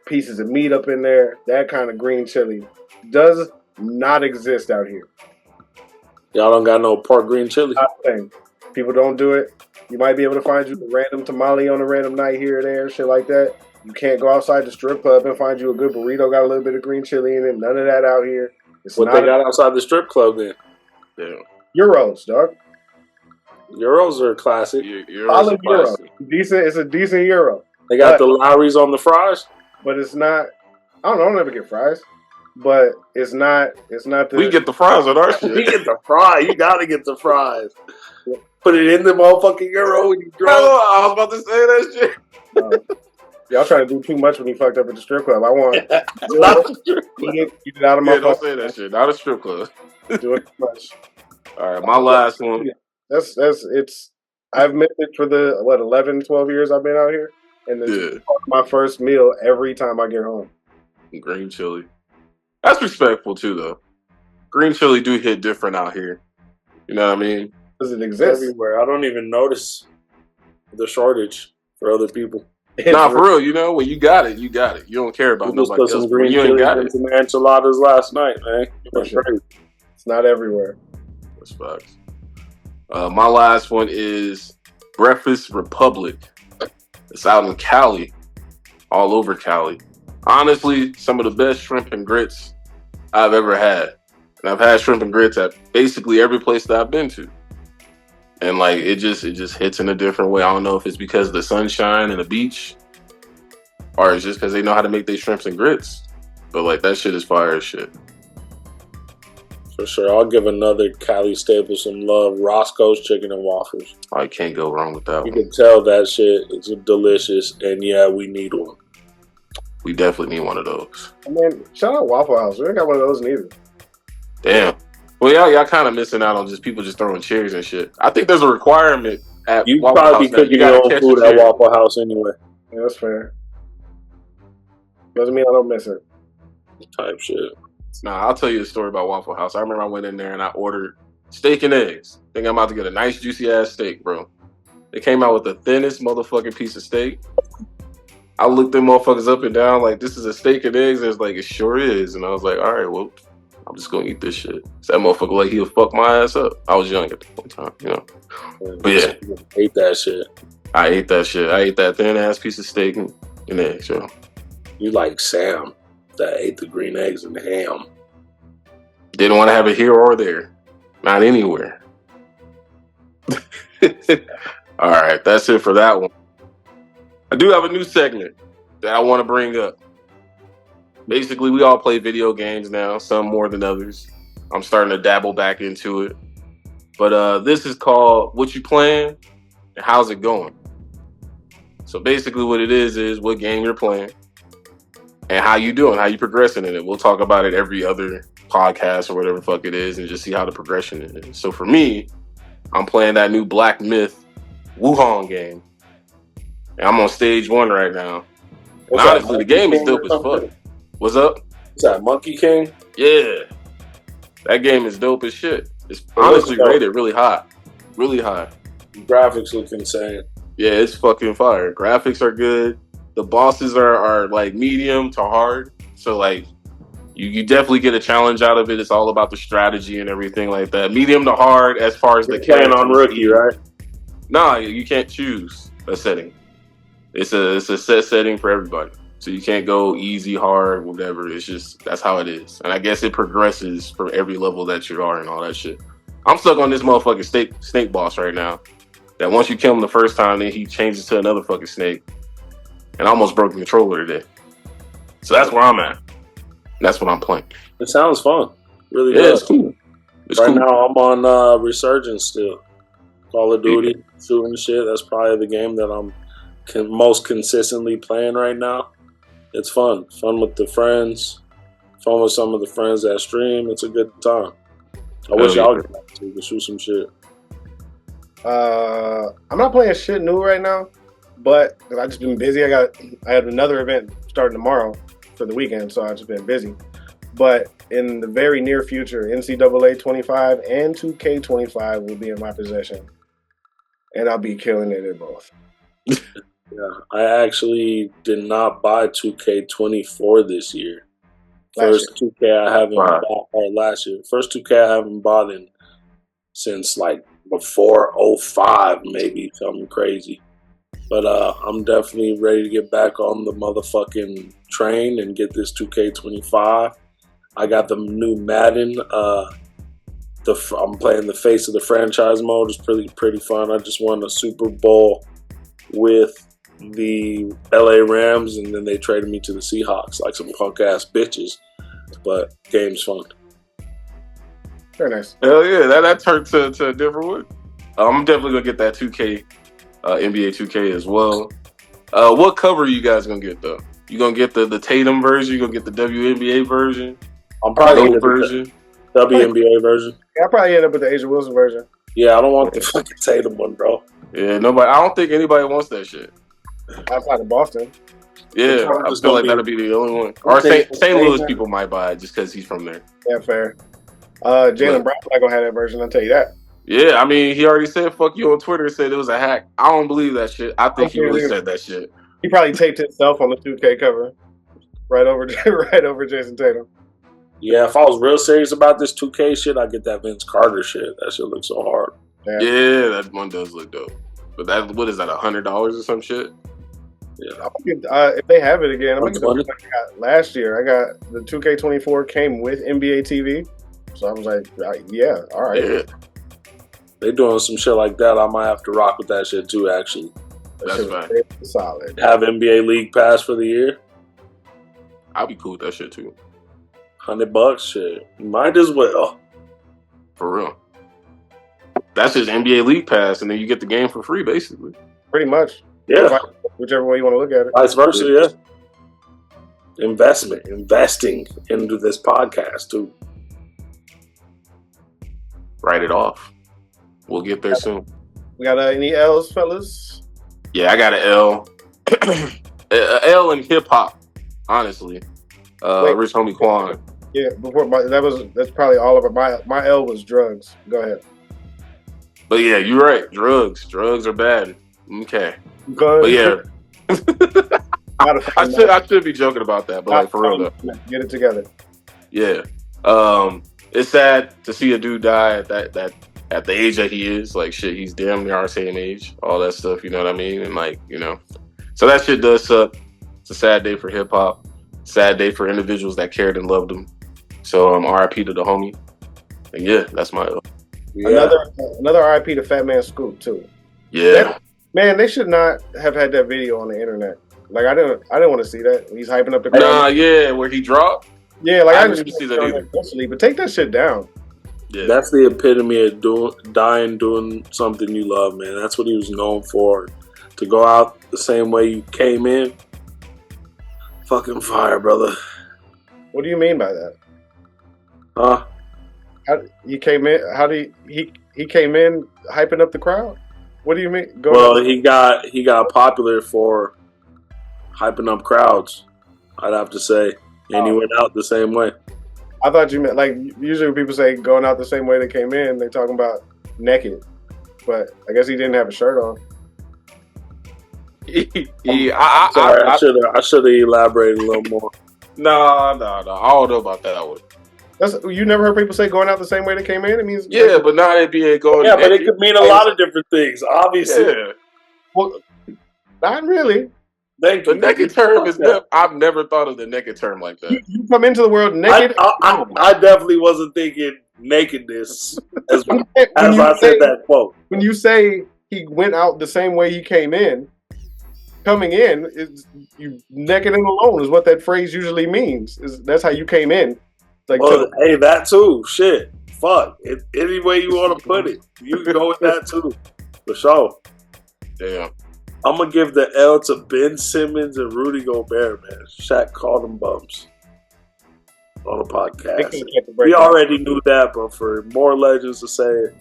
Pieces of meat up in there. That kind of green chili does not exist out here.
Y'all don't got no pork green chili?
Not a thing. People don't do it. You might be able to find you a random tamale on a random night here or there, shit like that. You can't go outside the strip club and find you a good burrito. Got a little bit of green chili in it. None of that out here. It's
what
not
they got outside the strip club then?
Yeah.
Euros, dog.
Euros are classic.
Solid euro. Decent. It's a decent euro.
They got the Lowry's on the fries,
but it's not. I don't know. I'll never get fries, but it's not. It's not.
We get the fries on our shit.
We get the fries. You gotta get the fries. Put it in the motherfucking euro when you drunk.
I was about to say that shit.
Y'all trying to do too much when you fucked up at the strip club. I want
eat it out of my. Don't say that shit. Not a strip club.
Do it too much.
All right, my last one.
That's it's. I've missed it for the 11, 12 years I've been out here, and it's my first meal every time I get home.
Green chili. That's respectful too, though. Green chili do hit different out here. You know what I mean?
Does it exist
everywhere? I don't even notice the shortage for other people.
Nah, for real. You know, when you got it, you got it. You don't care about nobody else.
Some green chili and some enchiladas last night, man.
It's not everywhere.
That's facts. My last one is Breakfast Republic. It's out in Cali, all over Cali. Honestly, some of the best shrimp and grits I've ever had. And I've had shrimp and grits at basically every place that I've been to. And like it just hits in a different way. I don't know if it's because of the sunshine and the beach, or it's just because they know how to make their shrimps and grits. But like that shit is fire as shit.
For sure. I'll give another Cali staple some love. Roscoe's Chicken and Waffles.
I can't go wrong with that one.
You can tell that shit is delicious, and yeah, we need one.
We definitely need one of those.
I mean, shout out Waffle House. We ain't got one of those neither.
Damn. Well, y'all kind of missing out on just people just throwing chairs and shit. I think there's a requirement at
you
Waffle
probably
House.
You probably cook your own food at Waffle House anyway.
Yeah, that's fair. Doesn't mean I don't miss it.
Type shit.
Nah, I'll tell you a story about Waffle House. I remember I went in there and I ordered steak and eggs. Think I'm about to get a nice juicy ass steak, bro. They came out with the thinnest motherfucking piece of steak. I looked them motherfuckers up and down like, this is a steak and eggs. And it's like, it sure is. And I was like, all right, well, I'm just gonna eat this shit. So that motherfucker like he'll fuck my ass up. I was young at the point in time, you know. But yeah,
I ate that shit.
I ate that shit. I ate that thin ass piece of steak and eggs, yo.
You like Sam that ate the green eggs and ham.
Didn't want to have it here or there, not anywhere. All right, that's it for that one. I do have a new segment that I want to bring up. Basically, we all play video games now, some more than others. I'm starting to dabble back into it. But this is called What You Playing and How's It Going? So basically what it is what game you're playing and how you doing, how you progressing in it. We'll talk about it every other podcast or whatever the fuck it is and just see how the progression is. So for me, I'm playing that new Black Myth Wuhan game. And I'm on stage 1 right now. And honestly, the game is dope as fuck. What's up?
Is that Monkey King?
Yeah. That game is dope as shit. It's honestly rated really high. Really high.
The graphics look insane.
Yeah, it's fucking fire. Graphics are good. The bosses are like medium to hard. So like you definitely get a challenge out of it. It's all about the strategy and everything like that. Medium to hard as far as the
playing on rookie, right?
Nah, you can't choose a setting. It's a set setting for everybody. So you can't go easy, hard, whatever. It's just, that's how it is. And I guess it progresses for every level that you are and all that shit. I'm stuck on this motherfucking snake boss right now. That once you kill him the first time, then he changes to another fucking snake. And I almost broke the controller today. So that's where I'm at. And that's what I'm playing.
It sounds fun. Really
good. Yeah,
it's cool. Right now I'm on Resurgence still. Call of Duty, shooting shit. That's probably the game that I'm most consistently playing right now. It's fun. Fun with the friends. Fun with some of the friends that stream. It's a good time. I wish y'all could get to shoot some shit.
I'm not playing shit new right now, but I just been busy. I had another event starting tomorrow for the weekend, so I've just been busy. But in the very near future, NCAA 25 and 2K25 will be in my possession, and I'll be killing it in both.
Yeah, I actually did not buy 2K24 this year. First 2K I haven't bought, or last year. First 2K I haven't bought since like before 05, maybe something crazy. But I'm definitely ready to get back on the motherfucking train and get this 2K25. I got the new Madden. I'm playing the face of the franchise mode. It's pretty fun. I just won a Super Bowl with the LA Rams, and then they traded me to the Seahawks like some punk ass bitches. But game's fun.
Very nice.
Hell yeah, that turned to a different one. I'm definitely gonna get that 2K, NBA 2K as well. What cover are you guys gonna get though? You gonna get the Tatum version? You gonna get the WNBA version?
I'm probably
the version.
WNBA version.
Yeah, I'll probably end up with the Asia Wilson version.
Yeah, I don't want the fucking Tatum one, bro.
Yeah, nobody. I don't think anybody wants that shit.
Outside of Boston.
Yeah, I feel like that'll be the only one. Or St. Louis people might buy it just because he's from there.
Yeah, fair. Jaylen Brown's not gonna have that version. I'll tell you that.
Yeah, I mean, he already said "fuck you" on Twitter. Said it was a hack. I don't believe that shit. I think he really said that shit.
He probably taped himself on the 2K cover, right over Jason Tatum.
Yeah, if I was real serious about this 2K shit, I'd get that Vince Carter shit. That shit looks so hard.
Yeah, that one does look dope. But what is that, $100 or some shit?
Yeah.
If they have it again, I'm gonna get the one I got last year. I got the 2K24 came with NBA TV, so I was like, yeah, all right. Yeah.
They doing some shit like that. I might have to rock with that shit too. Actually,
that's fine.
Solid.
Have NBA League Pass for the year.
I'll be cool with that shit too.
$100, shit. Might as well.
For real. That's just NBA League Pass, and then you get the game for free, basically.
Pretty much.
Yeah.
Whichever way you want to look at it.
Vice versa, yeah. Investing into this podcast too.
Write it off. We'll get there soon.
We got any L's, fellas?
Yeah, I got an L. A L in hip hop, honestly. Rich homie Quan.
Yeah, that's probably all of it. My L was drugs. Go ahead.
But yeah, you're right. Drugs are bad. Okay.
Good.
But yeah, I should be joking about that, but like for real though,
get it together.
Yeah. It's sad to see a dude die at the age that he is. Like shit, he's damn near our same age. All that stuff, you know what I mean? And like, you know, so that shit does suck. It's a sad day for hip hop. Sad day for individuals that cared and loved him. So RIP to the homie. And yeah, that's my
yeah. Another RIP to Fat Man Scoop too.
Yeah.
Man, they should not have had that video on the internet. Like I didn't want to see that. He's hyping up the crowd.
Nah, yeah, where he dropped.
Yeah, like I
didn't see that either.
But take that shit down.
Yeah. That's the epitome of doing something you love, man. That's what he was known for. To go out the same way you came in. Fucking fire, brother.
What do you mean by that?
Huh?
He came in hyping up the crowd? What do you mean?
He got popular for hyping up crowds, I'd have to say. And he went out the same way.
I thought you meant, like, usually when people say going out the same way they came in, they're talking about naked. But I guess he didn't have a shirt on.
I should have elaborated a little more.
No. I don't know about that one.
You never heard people say going out the same way they came in? It means
but not NBA going.
Yeah, but it could mean a lot of different things. Obviously,
yeah.
Well, not really.
The naked term is I've never thought of the naked term like that.
You come into the world naked.
I definitely wasn't thinking nakedness as I said that quote.
When you say he went out the same way he came in, coming in is you naked and alone is what that phrase usually means. That's how you came in. Like,
hey, that too. Shit. Fuck. Any way you want to put it, you can go with that too. For sure.
Damn.
I'm going to give the L to Ben Simmons and Rudy Gobert, man. Shaq called them bums on the podcast. We already knew that, but for more legends to say it,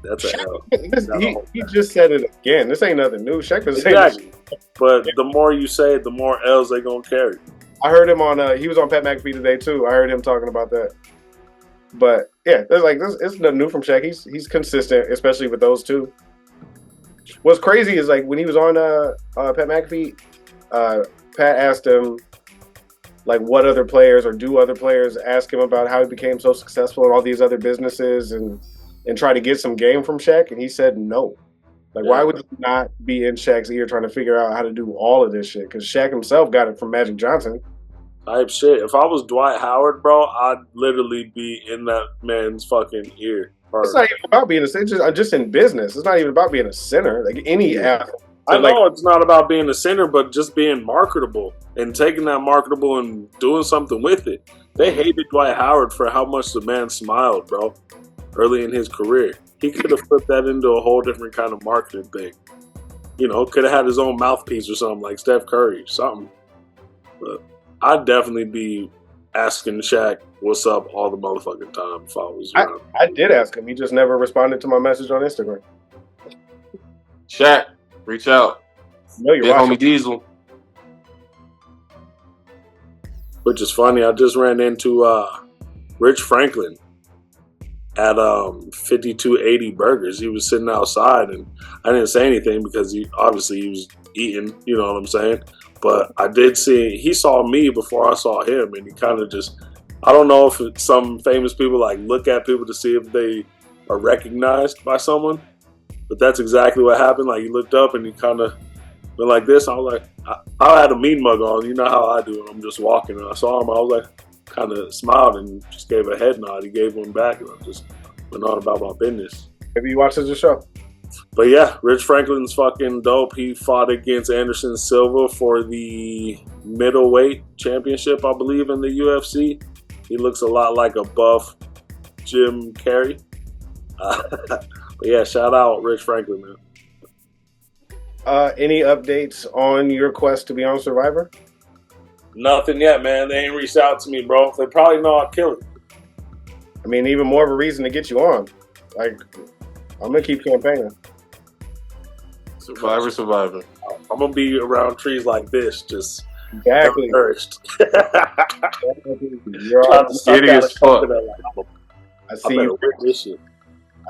that's an L.
He just said it again. This ain't nothing new. Shaq was
saying but the more you say it, the more L's they going to carry.
I heard him on. He was on Pat McAfee today too. I heard him talking about that. But yeah, it's nothing new from Shaq. He's consistent, especially with those two. What's crazy is like when he was on Pat McAfee, Pat asked him like what other players or do other players ask him about how he became so successful in all these other businesses and try to get some game from Shaq, and he said no. Like, why would you not be in Shaq's ear trying to figure out how to do all of this shit? Because Shaq himself got it from Magic Johnson.
Type shit. If I was Dwight Howard, bro, I'd literally be in that man's fucking ear.
It's not even about being a center. Just in business. It's not even about being a center. Like any athlete.
I know it's not about being a center, but just being marketable and taking that marketable and doing something with it. They hated Dwight Howard for how much the man smiled, bro, early in his career. He could have flipped that into a whole different kind of marketing thing. You know, could have had his own mouthpiece or something like Steph Curry, something. But I'd definitely be asking Shaq what's up all the motherfucking time if I was around.
I did ask him. He just never responded to my message on Instagram.
Shaq, reach out.
No, you're
Big
watching.
homie Diesel.
Which is funny. I just ran into Rich Franklin at 5280 Burgers. He was sitting outside, and I didn't say anything because he was eating. You know what I'm saying? But I did see he saw me before I saw him, and he kind of just. I don't know if some famous people like look at people to see if they are recognized by someone, but that's exactly what happened. Like he looked up and he kind of went like this. I was like, I had a mean mug on. You know how I do. And I'm just walking, and I saw him. I was like, kind of smiled and just gave a head nod. He gave one back, and I just went on about my business.
Maybe you watched the show.
But yeah, Rich Franklin's fucking dope. He fought against Anderson Silva for the middleweight championship, I believe, in the UFC. He looks a lot like a buff Jim Carrey. But yeah, shout out Rich Franklin, man.
Any updates on your quest to be on Survivor?
Nothing yet, man. They ain't reached out to me, bro. They probably know I'll kill it.
I mean, even more of a reason to get you on. Like, I'm gonna keep campaigning.
Survivor.
I'm gonna be around trees like this, just
Exactly.
nourished.
You're
Trying
on.
to suck
Giddy
out
as
a
fuck.
coconut, like,
I
I
see
better
you.
rip this shit.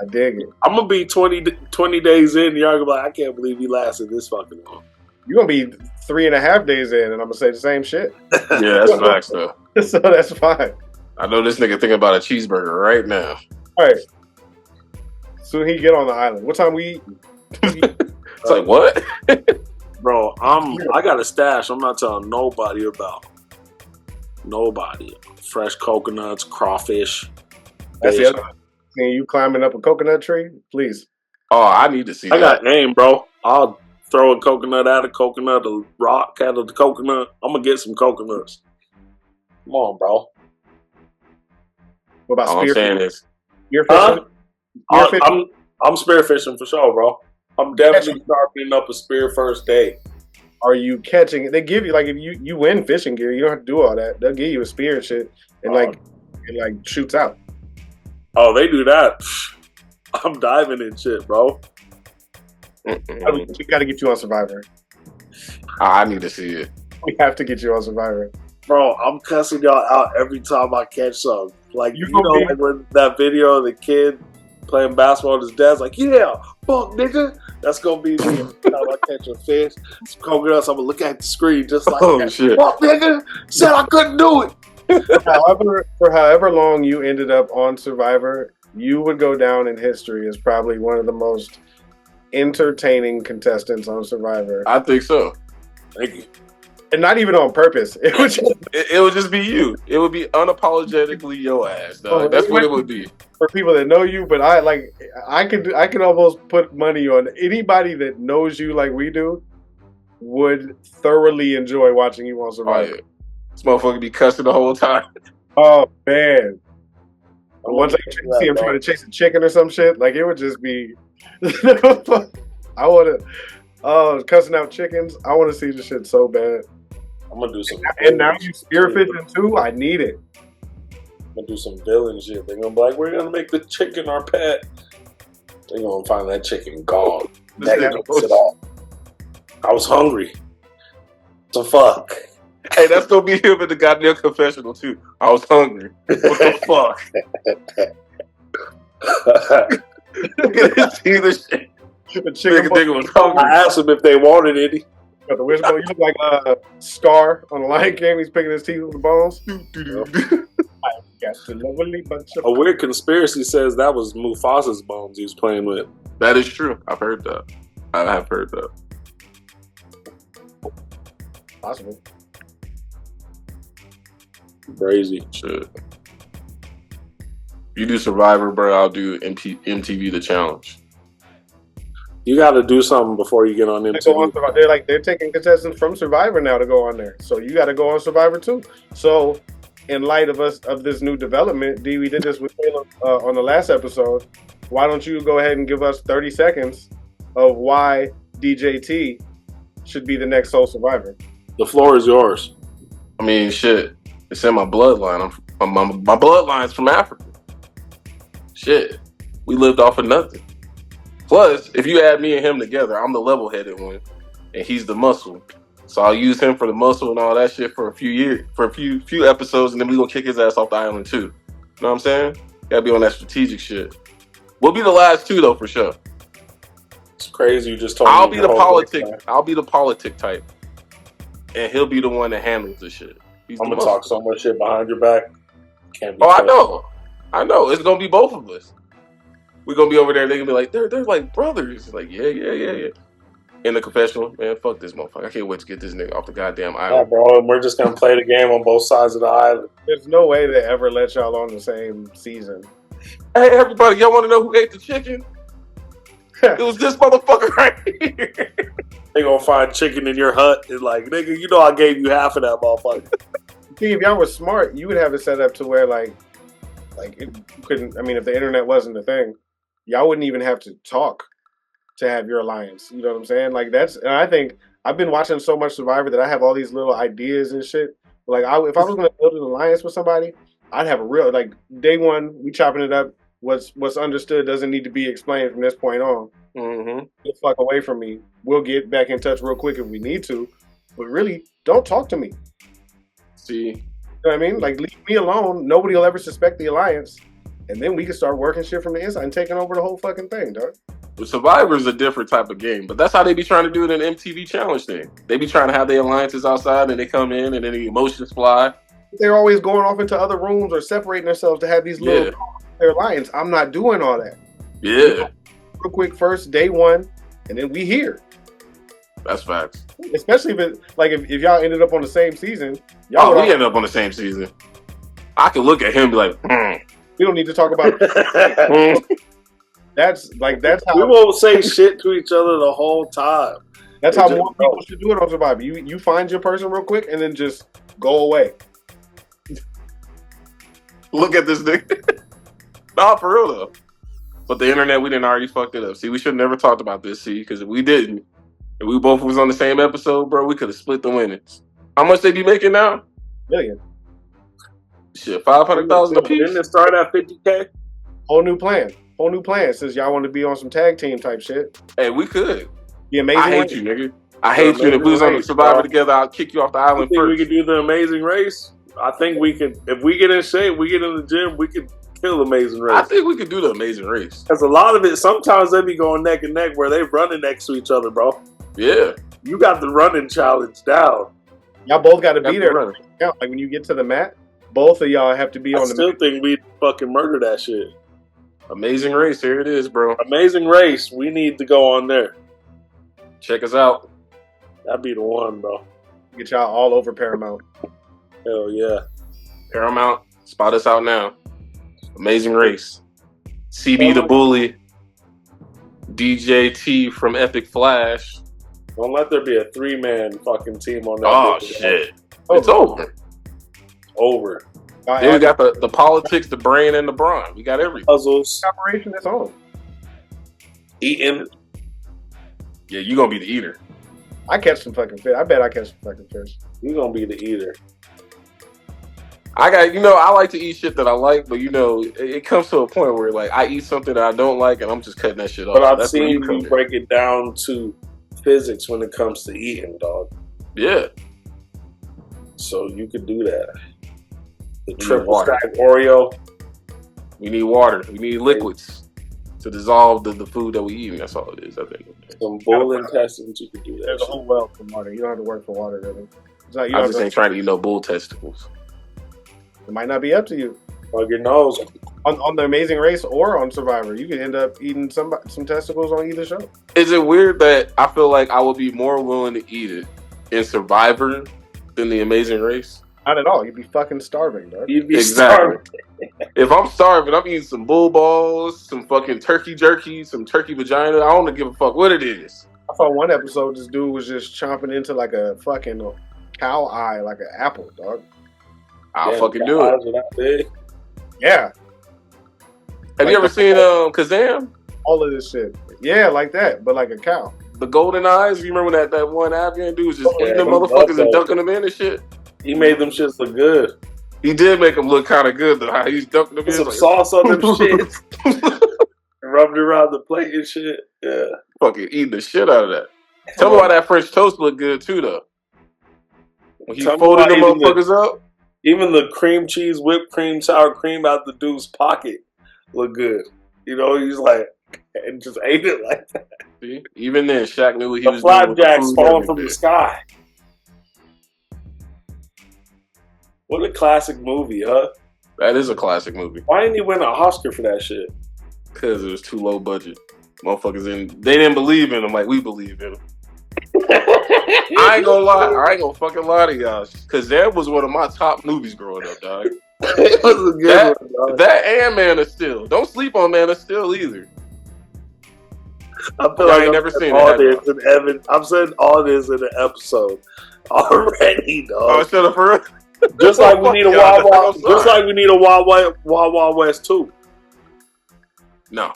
I dig it.
I'm gonna be 20 days in. Y'all gonna be like, I can't believe he lasted this fucking long.
You're gonna be 3.5 days in, and I'm gonna say the same shit.
Yeah, that's facts though.
So that's fine.
I know this nigga thinking about a cheeseburger right now.
All right. Soon he get on the island. What time we eat?
It's like, what?
Bro, I got a stash I'm not telling nobody about. Nobody. Fresh coconuts, crawfish.
That's
fish.
the other thing. You climbing up a coconut tree? Please.
Oh, I need to see
I
that.
got game, bro. I'll throw a coconut at a coconut, a rock at a coconut. I'm gonna get some coconuts. Come on, bro.
What about
All I'm
spear
saying is,
fishing?
Huh?
Spear fishing?
I'm spearfishing for sure, bro. I'm definitely sharpening up a spear first day.
Are you catching it? They give you, like, if you win fishing gear, you don't have to do all that. They'll give you a spear and shit, and like shoots out.
Oh, they do that. I'm diving in shit, bro.
We got to get you on Survivor.
I need to see it.
We have to get you on Survivor.
Bro, I'm cussing y'all out every time I catch something. Like, you know,
gonna be-
like when that video of the kid playing basketball with his dad's like, yeah, fuck, nigga. That's going to be me every time I catch a fish. Some coconuts, I'm going to look at the screen just like
Oh,
that.
shit.
Fuck, nigga. Said I couldn't do it.
For however long you ended up on Survivor, you would go down in history as probably one of the most entertaining contestants on Survivor.
I think so.
Thank you.
And not even on purpose. It was just
It would just be you. It would be unapologetically your ass, dog.
Oh,
That's what it would be.
for people that know you, but I could almost put money on anybody that knows you like we do would thoroughly enjoy watching you on
Oh,
Survivor.
yeah. This motherfucker be cussing the whole time.
Oh man. Once I
Yeah,
see him
bro.
trying to chase a chicken or some shit, like it would just be I wanna cussing out chickens. I wanna see the shit so bad.
I'm going to do some.
And now you spearfishing too, I need it.
I'm going to do some villain shit. They're going to be like, we're going to make the chicken our pet. They're going to find that chicken gone.
This nigga
Next it all. I was hungry. So fuck.
Hey, that's gonna be him in the goddamn confessional too. I was hungry. What the fuck? Look at this teeth and shit.
The chicken
Nigga was
I
hungry.
asked him if they wanted any.
got the wishbone. You look like Scar on the Lion King. He's picking his teeth with the bones. Got the lovely bunch of
A weird conspiracy says that was Mufasa's bones he was playing with.
That is true. I've heard that. I have heard that.
Possible.
Crazy.
Shit. You do Survivor, bro. I'll do MTV The Challenge.
You got to do something before you get on MTV.
They're taking contestants from Survivor now to go on there, so you got to go on Survivor too. So, in light of this new development, D, we did this with Caleb on the last episode. Why don't you go ahead and give us 30 seconds of why DJT should be the next sole survivor?
The floor is yours.
I mean, shit. It's in my bloodline. My bloodline's from Africa. Shit. We lived off of nothing. Plus, if you add me and him together, I'm the level-headed one, and he's the muscle. So I'll use him for the muscle and all that shit for a few years, for a few episodes, and then we gonna kick his ass off the island too. You know what I'm saying? Gotta be on that strategic shit. We'll be the last two though, for sure.
It's crazy. You just told me.
I'll be the politic type, and he'll be the one that handles the shit.
I'm gonna talk so much shit behind your back. Can't be.
I know. It's gonna be both of us. We're gonna be over there. They're gonna be like, they're like brothers. Like, yeah. In the confessional, man, fuck this motherfucker. I can't wait to get this nigga off the goddamn island.
Yeah, bro, and we're just gonna play the game on both sides of the island.
There's no way they ever let y'all on the same season.
Hey, everybody, y'all want to know who ate the chicken? It was this motherfucker right here.
They gonna find chicken in your hut and like, nigga, you know I gave you half of that motherfucker.
See, if y'all were smart, you would have it set up to where like it couldn't. I mean, if the internet wasn't a thing, y'all wouldn't even have to talk to have your alliance. You know what I'm saying? Like and I think I've been watching so much Survivor that I have all these little ideas and shit. Like if I was going to build an alliance with somebody, I'd have a real day one. We chopping it up. What's understood doesn't need to be explained from this point on.
Mm-hmm.
Get the fuck away from me. We'll get back in touch real quick if we need to, but really, don't talk to me.
See,
you know what I mean? Like, leave me alone. Nobody will ever suspect the alliance, and then we can start working shit from the inside and taking over the whole fucking thing, dog.
Survivor is a different type of game, but that's how they be trying to do it in an MTV challenge thing. They be trying to have their alliances outside, and they come in, and then the emotions fly.
They're always going off into other rooms or separating themselves to have these little their alliance. I'm not doing all that.
Yeah.
Real quick, first day one, and then we here.
That's facts.
Especially if y'all ended up on the same season.
We ended up on the same season. I could look at him and be like,
We don't need to talk about it. That's how
we won't say shit to each other the whole time.
That's how more people should do it on Survivor. You find your person real quick and then just go away.
Look at this nigga. Nah, for real though. But the internet, we didn't already fucked it up. See, we should have never talked about this, because if we didn't, and we both was on the same episode, bro, we could have split the winnings. How much they be making now?
Million.
Shit, 500,000 a piece.
Didn't it start at 50K?
Whole new plan. Says y'all want to be on some tag team type shit.
Hey, we could.
The amazing.
I hate you, nigga. I hate you. And if we was on the Survivor together, I'll kick you off the island
first.
We
could do the Amazing Race. I think we could. If we get in shape, we get in the gym, we could kill the Amazing Race.
I think we could do the Amazing Race.
Because a lot of it, sometimes they be going neck and neck where they running next to each other, bro.
Yeah.
You got the running challenge down.
Y'all both got to be there. Like when you get to the mat, both of y'all have to be on the mat.
I still think we'd fucking murder that shit.
Amazing Race, here it is, bro.
Amazing Race, we need to go on there.
Check us out.
That'd be the one, bro.
Get y'all all over Paramount.
Hell yeah.
Paramount, spot us out now. Amazing Race. CB the Bully. DJT from Epic Flash.
Don't let there be a 3-man fucking team on that.
Oh, shit. It's over.
Over.
Then we got the politics, the brain, and the brawn. We got everything.
Puzzles.
Operation is on.
Eating.
Yeah, you gonna be the eater.
I catch some fucking fish. I bet I catch some fucking fish.
You gonna be the eater.
I like to eat shit that I like, but it comes to a point where like I eat something that I don't like, and I'm just cutting that shit off.
But I've seen you break it down to physics when it comes to eating, dog.
Yeah.
So you could do that. The triple stack Oreo.
We need water. We need liquids to dissolve the food that we eat. That's all it is, I think.
Some bull intestines, you could do that.
There's a whole wealth of water. You don't have to work for water, really.
I just ain't trying to eat no bull testicles.
It might not be up to you.
Plug your nose.
On the Amazing Race or on Survivor. You could end up eating some testicles on either show.
Is it weird that I feel like I would be more willing to eat it in Survivor than the Amazing Race?
Not at all. You'd be fucking starving, dog.
You'd be
Exactly.
starving.
If I'm starving, I'm eating some bull balls, some fucking turkey jerky, some turkey vagina. I don't give a fuck what it is.
I saw one episode. This dude was just chomping into like a fucking cow eye, like an apple, dog.
I'll
Damn,
fucking do
eyes
it.
are that big.
Yeah.
Have you ever seen Kazam?
All of this shit. Yeah, like that, but like a cow.
The golden eyes? You remember when that one Afghan dude was just
Yeah,
eating them
he
motherfuckers
loved
and
that.
dunking them in and shit?
He made them shits look good.
He did make them look kind of good though. How he's dunking them
Put
in.
some
Like,
sauce on them shit. Rubbed it around the plate and shit. Yeah.
fucking eating the shit out of that. Tell me why that French toast looked good too though. When he
Tell me
folded
why
them motherfuckers up.
Even the cream cheese, whipped cream, sour cream out the dude's pocket looked good. You know, he's like, and just ate it like that.
See? Even then, Shaq knew what he
The
was doing with the
flapjacks
food
falling
and
from the
everything.
sky. What a classic movie, huh?
That is a classic movie.
Why didn't he win an Oscar for that shit?
Because it was too low budget. Motherfuckers they didn't believe in him like we believe in him. I ain't gonna lie. I ain't gonna fucking lie to y'all. Because that was one of my top movies growing up, dog.
It was a good one, dog.
That and Man of Steel. Don't sleep on Man of Steel either.
I feel
I
like
ain't
I'm
never
saying
seen
all
it,
this in Evan. I'm saying all this in an episode already,
Oh,
dog.
shut up for real.
Just like we need a
Yeah,
Wild
I'm
Wild,
sorry.
just like we need a Wild Wild West too.
No,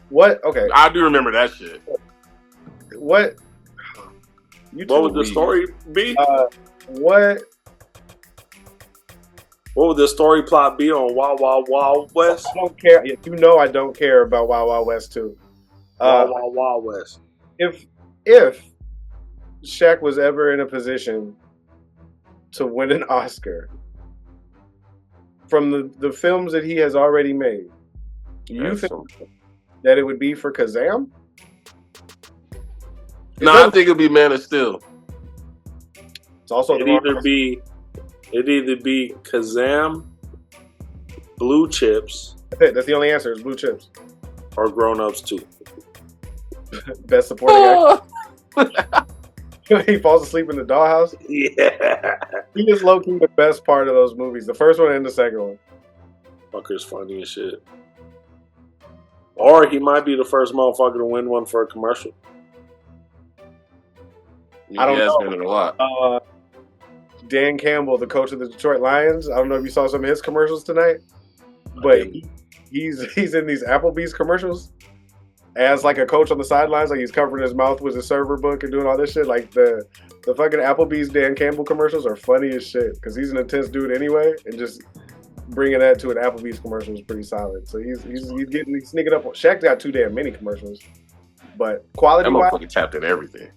What? Okay.
I do remember that shit.
What? You
What would the
weed.
story be?
What?
What would the story plot be on Wild West?
I don't care. You know I don't care about Wild Wild West too.
Wild West.
If Shaq was ever in a position to win an Oscar from the films that he has already made, do you think that it would be for Kazam?
No, I think it'd be Man of Steel.
It's also
It'd either be Kazam, Blue Chips,
that's the only answer is Blue Chips.
or Grown Ups 2.
Best supporting actor. He falls asleep in the dollhouse.
Yeah.
He is low key the best part of those movies. The first one and the second one.
Fucker's funny as shit. Or he might be the first motherfucker to win one for a commercial.
I don't
He has
know.
been in a lot.
Dan Campbell, the coach of the Detroit Lions. I don't know if you saw some of his commercials tonight, but he's in these Applebee's commercials as like a coach on the sidelines. Like he's covering his mouth with his server book and doing all this shit. Like the fucking Applebee's Dan Campbell commercials are funny as shit because he's an intense dude anyway, and just bringing that to an Applebee's commercial is pretty solid. So he's sneaking up. Shaq got too damn many commercials, but quality
That
wise,
motherfucker tapped in everything.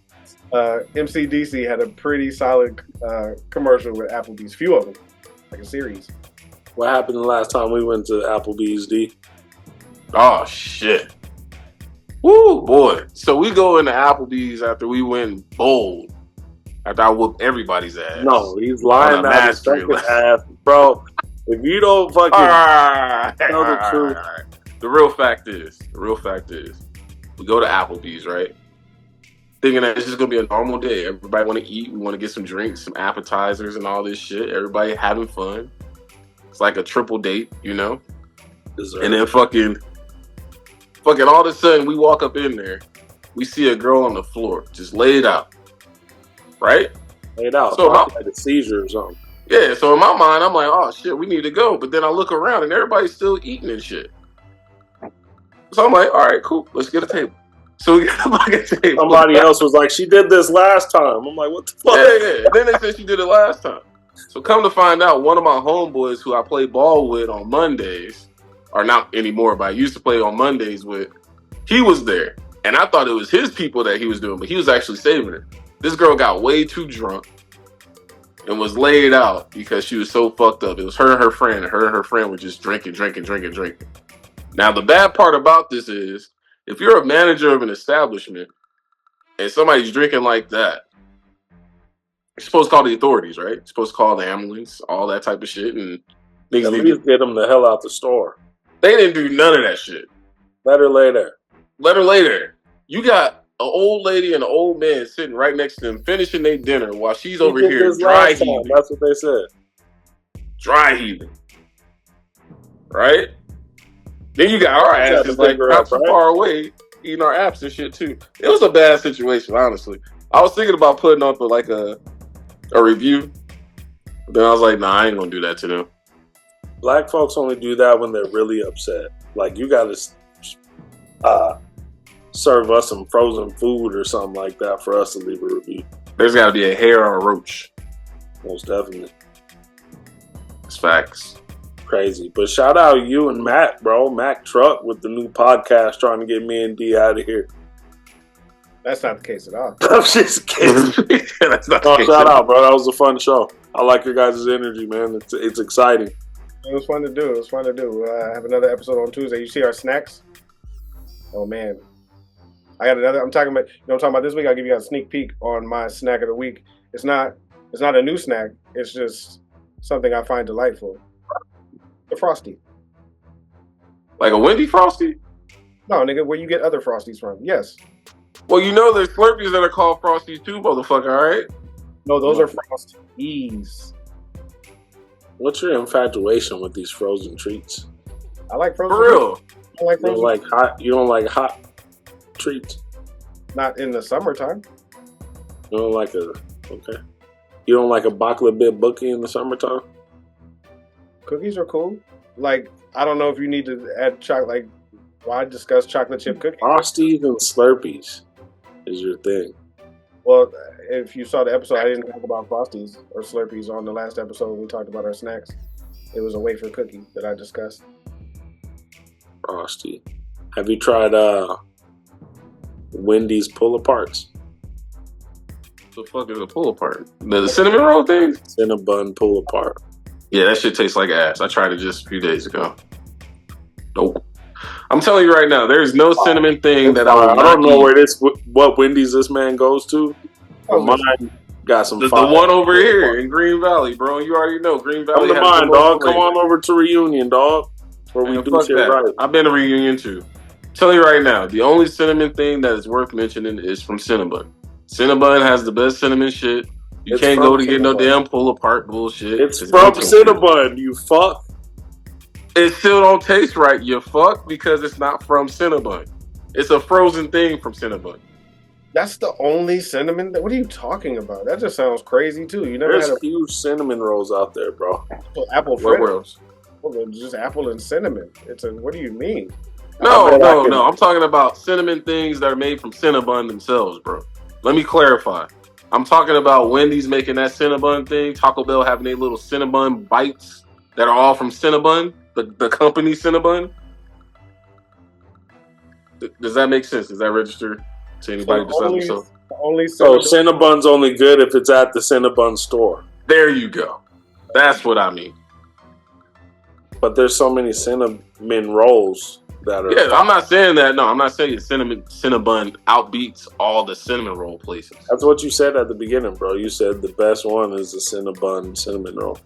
MCDC had a pretty solid commercial with Applebee's, few of them, like a series.
What happened the last time we went to Applebee's, D?
Oh shit. Woo boy. So we go into Applebee's after we went bold. After I whooped everybody's ass.
No, he's lying
On a
out his
mastery
fucking
level.
ass. Bro, if you don't fucking tell the truth.
Alright. The real fact is, we go to Applebee's, right? Thinking that it's just gonna be a normal day. Everybody want to eat. We want to get some drinks, some appetizers, and all this shit. Everybody having fun. It's like a triple date, you know. And then fucking all of a sudden, we walk up in there. We see a girl on the floor, just laid out, right?
laid out,
So
so like a seizure or something.
Yeah. So in my mind, I'm like, oh shit, we need to go. But then I look around and everybody's still eating and shit. So I'm like, all right, cool. Let's get a table. So we get a fucking table.
Somebody else was like, she did this last time. I'm like, what the fuck?
Yeah. Then they said she did it last time. So come to find out, one of my homeboys who I play ball with on Mondays, or not anymore, but I used to play on Mondays with, he was there. And I thought it was his people that he was doing, but he was actually saving it. This girl got way too drunk and was laid out because she was so fucked up. It was her and her friend, and her friend were just drinking. Now, the bad part about this is, if you're a manager of an establishment and somebody's drinking like that, you're supposed to call the authorities, right? You're supposed to call the ambulance, all that type of shit, and things
At
need
least get them the hell out the store.
They didn't do none of that shit.
Let her lay there.
Let her lay there. You got an old lady and an old man sitting right next to them, finishing their dinner while she's over here dry heaving.
That's what they said.
Dry heaving. Right? Then you got our asses like not too far away eating our apps and shit too. It was a bad situation, honestly. I was thinking about putting up like a review. But then I was like, nah, I ain't gonna do that to them.
Black folks only do that when they're really upset. Like, you gotta serve us some frozen food or something like that for us to leave a review.
There's gotta be a hair or a roach.
Most definitely.
It's facts.
Crazy. But shout out you and Mack, bro. Mack Truck with the new podcast trying to get me and D out of here.
That's not the case at all.
That's just kidding.
That's not the case.
Shout out, bro. That was a fun show. I like your guys' energy, man. It's exciting.
It was fun to do. I have another episode on Tuesday. You see our snacks? Oh man, I got another. I'm talking about. I'm talking about this week. I'll give you a sneak peek on my snack of the week. It's not a new snack. It's just something I find delightful. The Frosty.
Like a Wendy Frosty?
No, nigga, where you get other Frosties from? Yes.
Well, you know there's Slurpees that are called Frosties too, motherfucker, alright?
No, those are Frosties.
What's your infatuation with these frozen treats?
I like frozen.
For real.
I like frozen.
You don't like hot treats?
Not in the summertime.
You don't like okay. You don't like a baklava bit bookie in the summertime?
Cookies are cool. Like, I don't know if you need to add chocolate. Like, why discuss chocolate chip cookies?
Frosties and Slurpees is your thing.
Well, if you saw the episode, I didn't talk about Frosties or Slurpees on the last episode when we talked about our snacks. It was a wafer cookie that I discussed.
Frosty. Have you tried Wendy's pull-aparts?
The fuck is a pull apart? The cinnamon roll thing?
Cinnabon pull-apart.
Yeah, that shit tastes like ass. I tried it just a few days ago. Nope. I'm telling you right now, there's no cinnamon thing that I
don't know what Wendy's this man goes to. Mine got some.
The one over here in Green Valley, bro. You already know Green Valley.
Come to mine, dog. Come on over to Reunion, dog. Where we do shit right.
I've been to Reunion too. I'm telling you right now, the only cinnamon thing that is worth mentioning is from Cinnabon. Cinnabon has the best cinnamon shit. You can't go to get no damn pull apart bullshit.
It's from Cinnabon, you fuck.
It still don't taste right, you fuck, because it's not from Cinnabon. It's a frozen thing from Cinnabon.
That's the only cinnamon. What are you talking about? That just sounds crazy too. You never
had huge cinnamon rolls out there, bro.
Apple
fritters.
Well, just apple and cinnamon. What do you mean?
No. I'm talking about cinnamon things that are made from Cinnabon themselves, bro. Let me clarify. I'm talking about Wendy's making that Cinnabon thing. Taco Bell having their little Cinnabon bites that are all from Cinnabon, the company Cinnabon. Does that make sense? Does that register to anybody besides myself?
So Cinnabon's only good if it's at the Cinnabon store.
There you go. That's what I mean.
But there's so many cinnamon rolls that are.
Yeah, I'm not saying that. No, I'm not saying Cinnabon outbeats all the cinnamon roll places.
That's what you said at the beginning, bro. You said the best one is the Cinnabon cinnamon roll.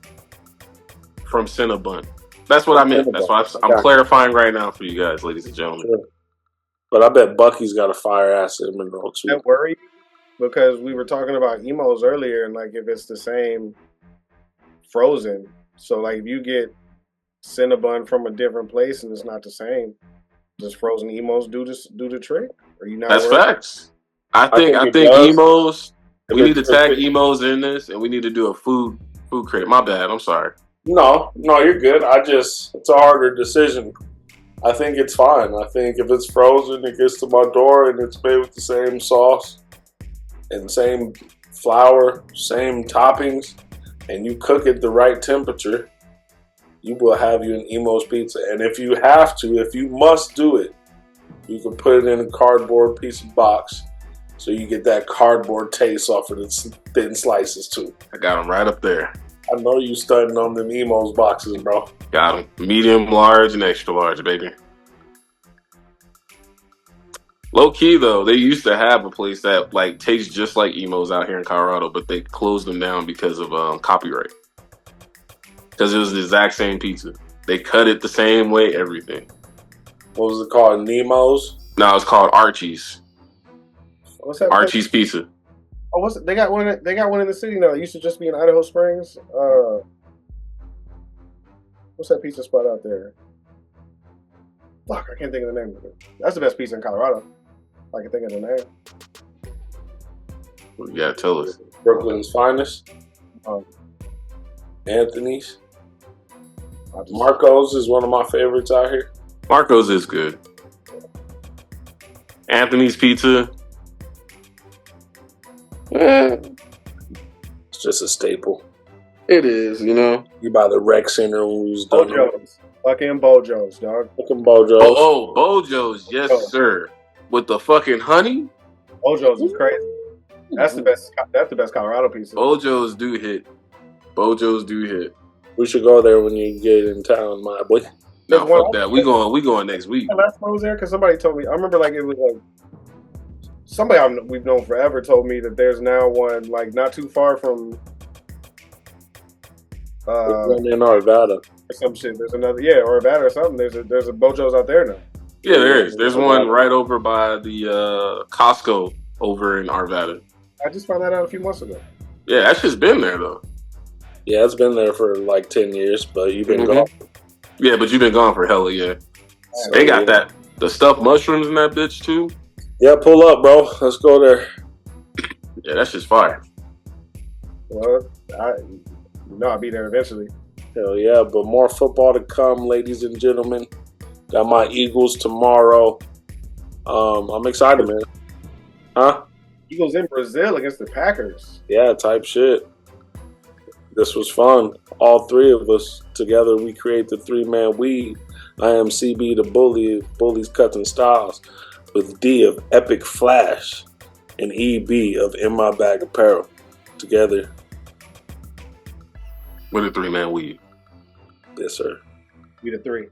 From Cinnabon. That's what I meant. That's what I'm clarifying right now for you guys, ladies and gentlemen.
Sure. But I bet Bucky's got a fire ass cinnamon roll too.
That worry because we were talking about emos earlier, and like if it's the same frozen, so like if you get Cinnabon from a different place and it's not the same, does frozen emos do the trick? Are you not?
That's
worried?
Facts. I think emos. We need to tag emos in this, and we need to do a food crate. My bad. I'm sorry.
No, you're good. It's a harder decision. I think it's fine. I think if it's frozen, it gets to my door and it's made with the same sauce and same flour, same toppings, and you cook it the right temperature, you will have you an Emo's pizza. And if you must do it, you can put it in a cardboard piece of box so you get that cardboard taste off of its thin slices too.
I got them right up there.
I know you stunting on them Emo's boxes, bro.
Got them. Medium, large, and extra large, baby. Low key though, they used to have a place that like tastes just like Emo's out here in Colorado, but they closed them down because of copyright. Because it was the exact same pizza. They cut it the same way. Everything.
What was it called? Nemo's?
No, it's called Archie's.
What's that?
Archie's Pizza.
Oh, what's it? They got one. They got one in the city now. It used to just be in Idaho Springs. What's that pizza spot out there? Fuck, I can't think of the name of it. That's the best pizza in Colorado. I can think of the name.
Yeah, tell us.
Brooklyn's Finest. Anthony's. Marco's is one of my favorites out here.
Marco's is good. Anthony's Pizza.
It's just a staple.
It is, you know.
You by the rec center when we was done.
Bojo's. Fucking Bojo's, dog.
Fucking Bojo's.
Oh, Bojo's. Yes, sir. With the fucking honey.
Bojo's is crazy. That's the best. That's the best Colorado pizza.
Bojo's do hit. Bojo's do hit.
We should go there when you get in town, my boy.
No, fuck that. We going next week.
Last time I was there because somebody told me. I remember like it was like somebody we've known forever told me that there's now one like not too far from
in Arvada
or some shit. There's another Arvada or something. There's a Bojo's out there now.
Yeah, there is. There's one right over by the Costco over in Arvada.
I just found that out a few months ago.
Yeah, that shit's been there though.
Yeah, it's been there for like 10 years, but you've been gone.
Yeah, but you've been gone for hella, yeah. They got the stuffed mushrooms in that bitch too.
Yeah, pull up, bro. Let's go there.
Yeah, that's just fire.
Well, I'll be there eventually.
Hell yeah, but more football to come, ladies and gentlemen. Got my Eagles tomorrow. I'm excited, man. Huh?
Eagles in Brazil against the Packers.
Yeah, type shit. This was fun. All three of us together, we create the three-man weave. I am CB the Bully, Bully's Cuts and Styles, with D of Epic Flash and EB of In My Bag Apparel. Together.
With a three-man weave.
Yes, sir.
We the three.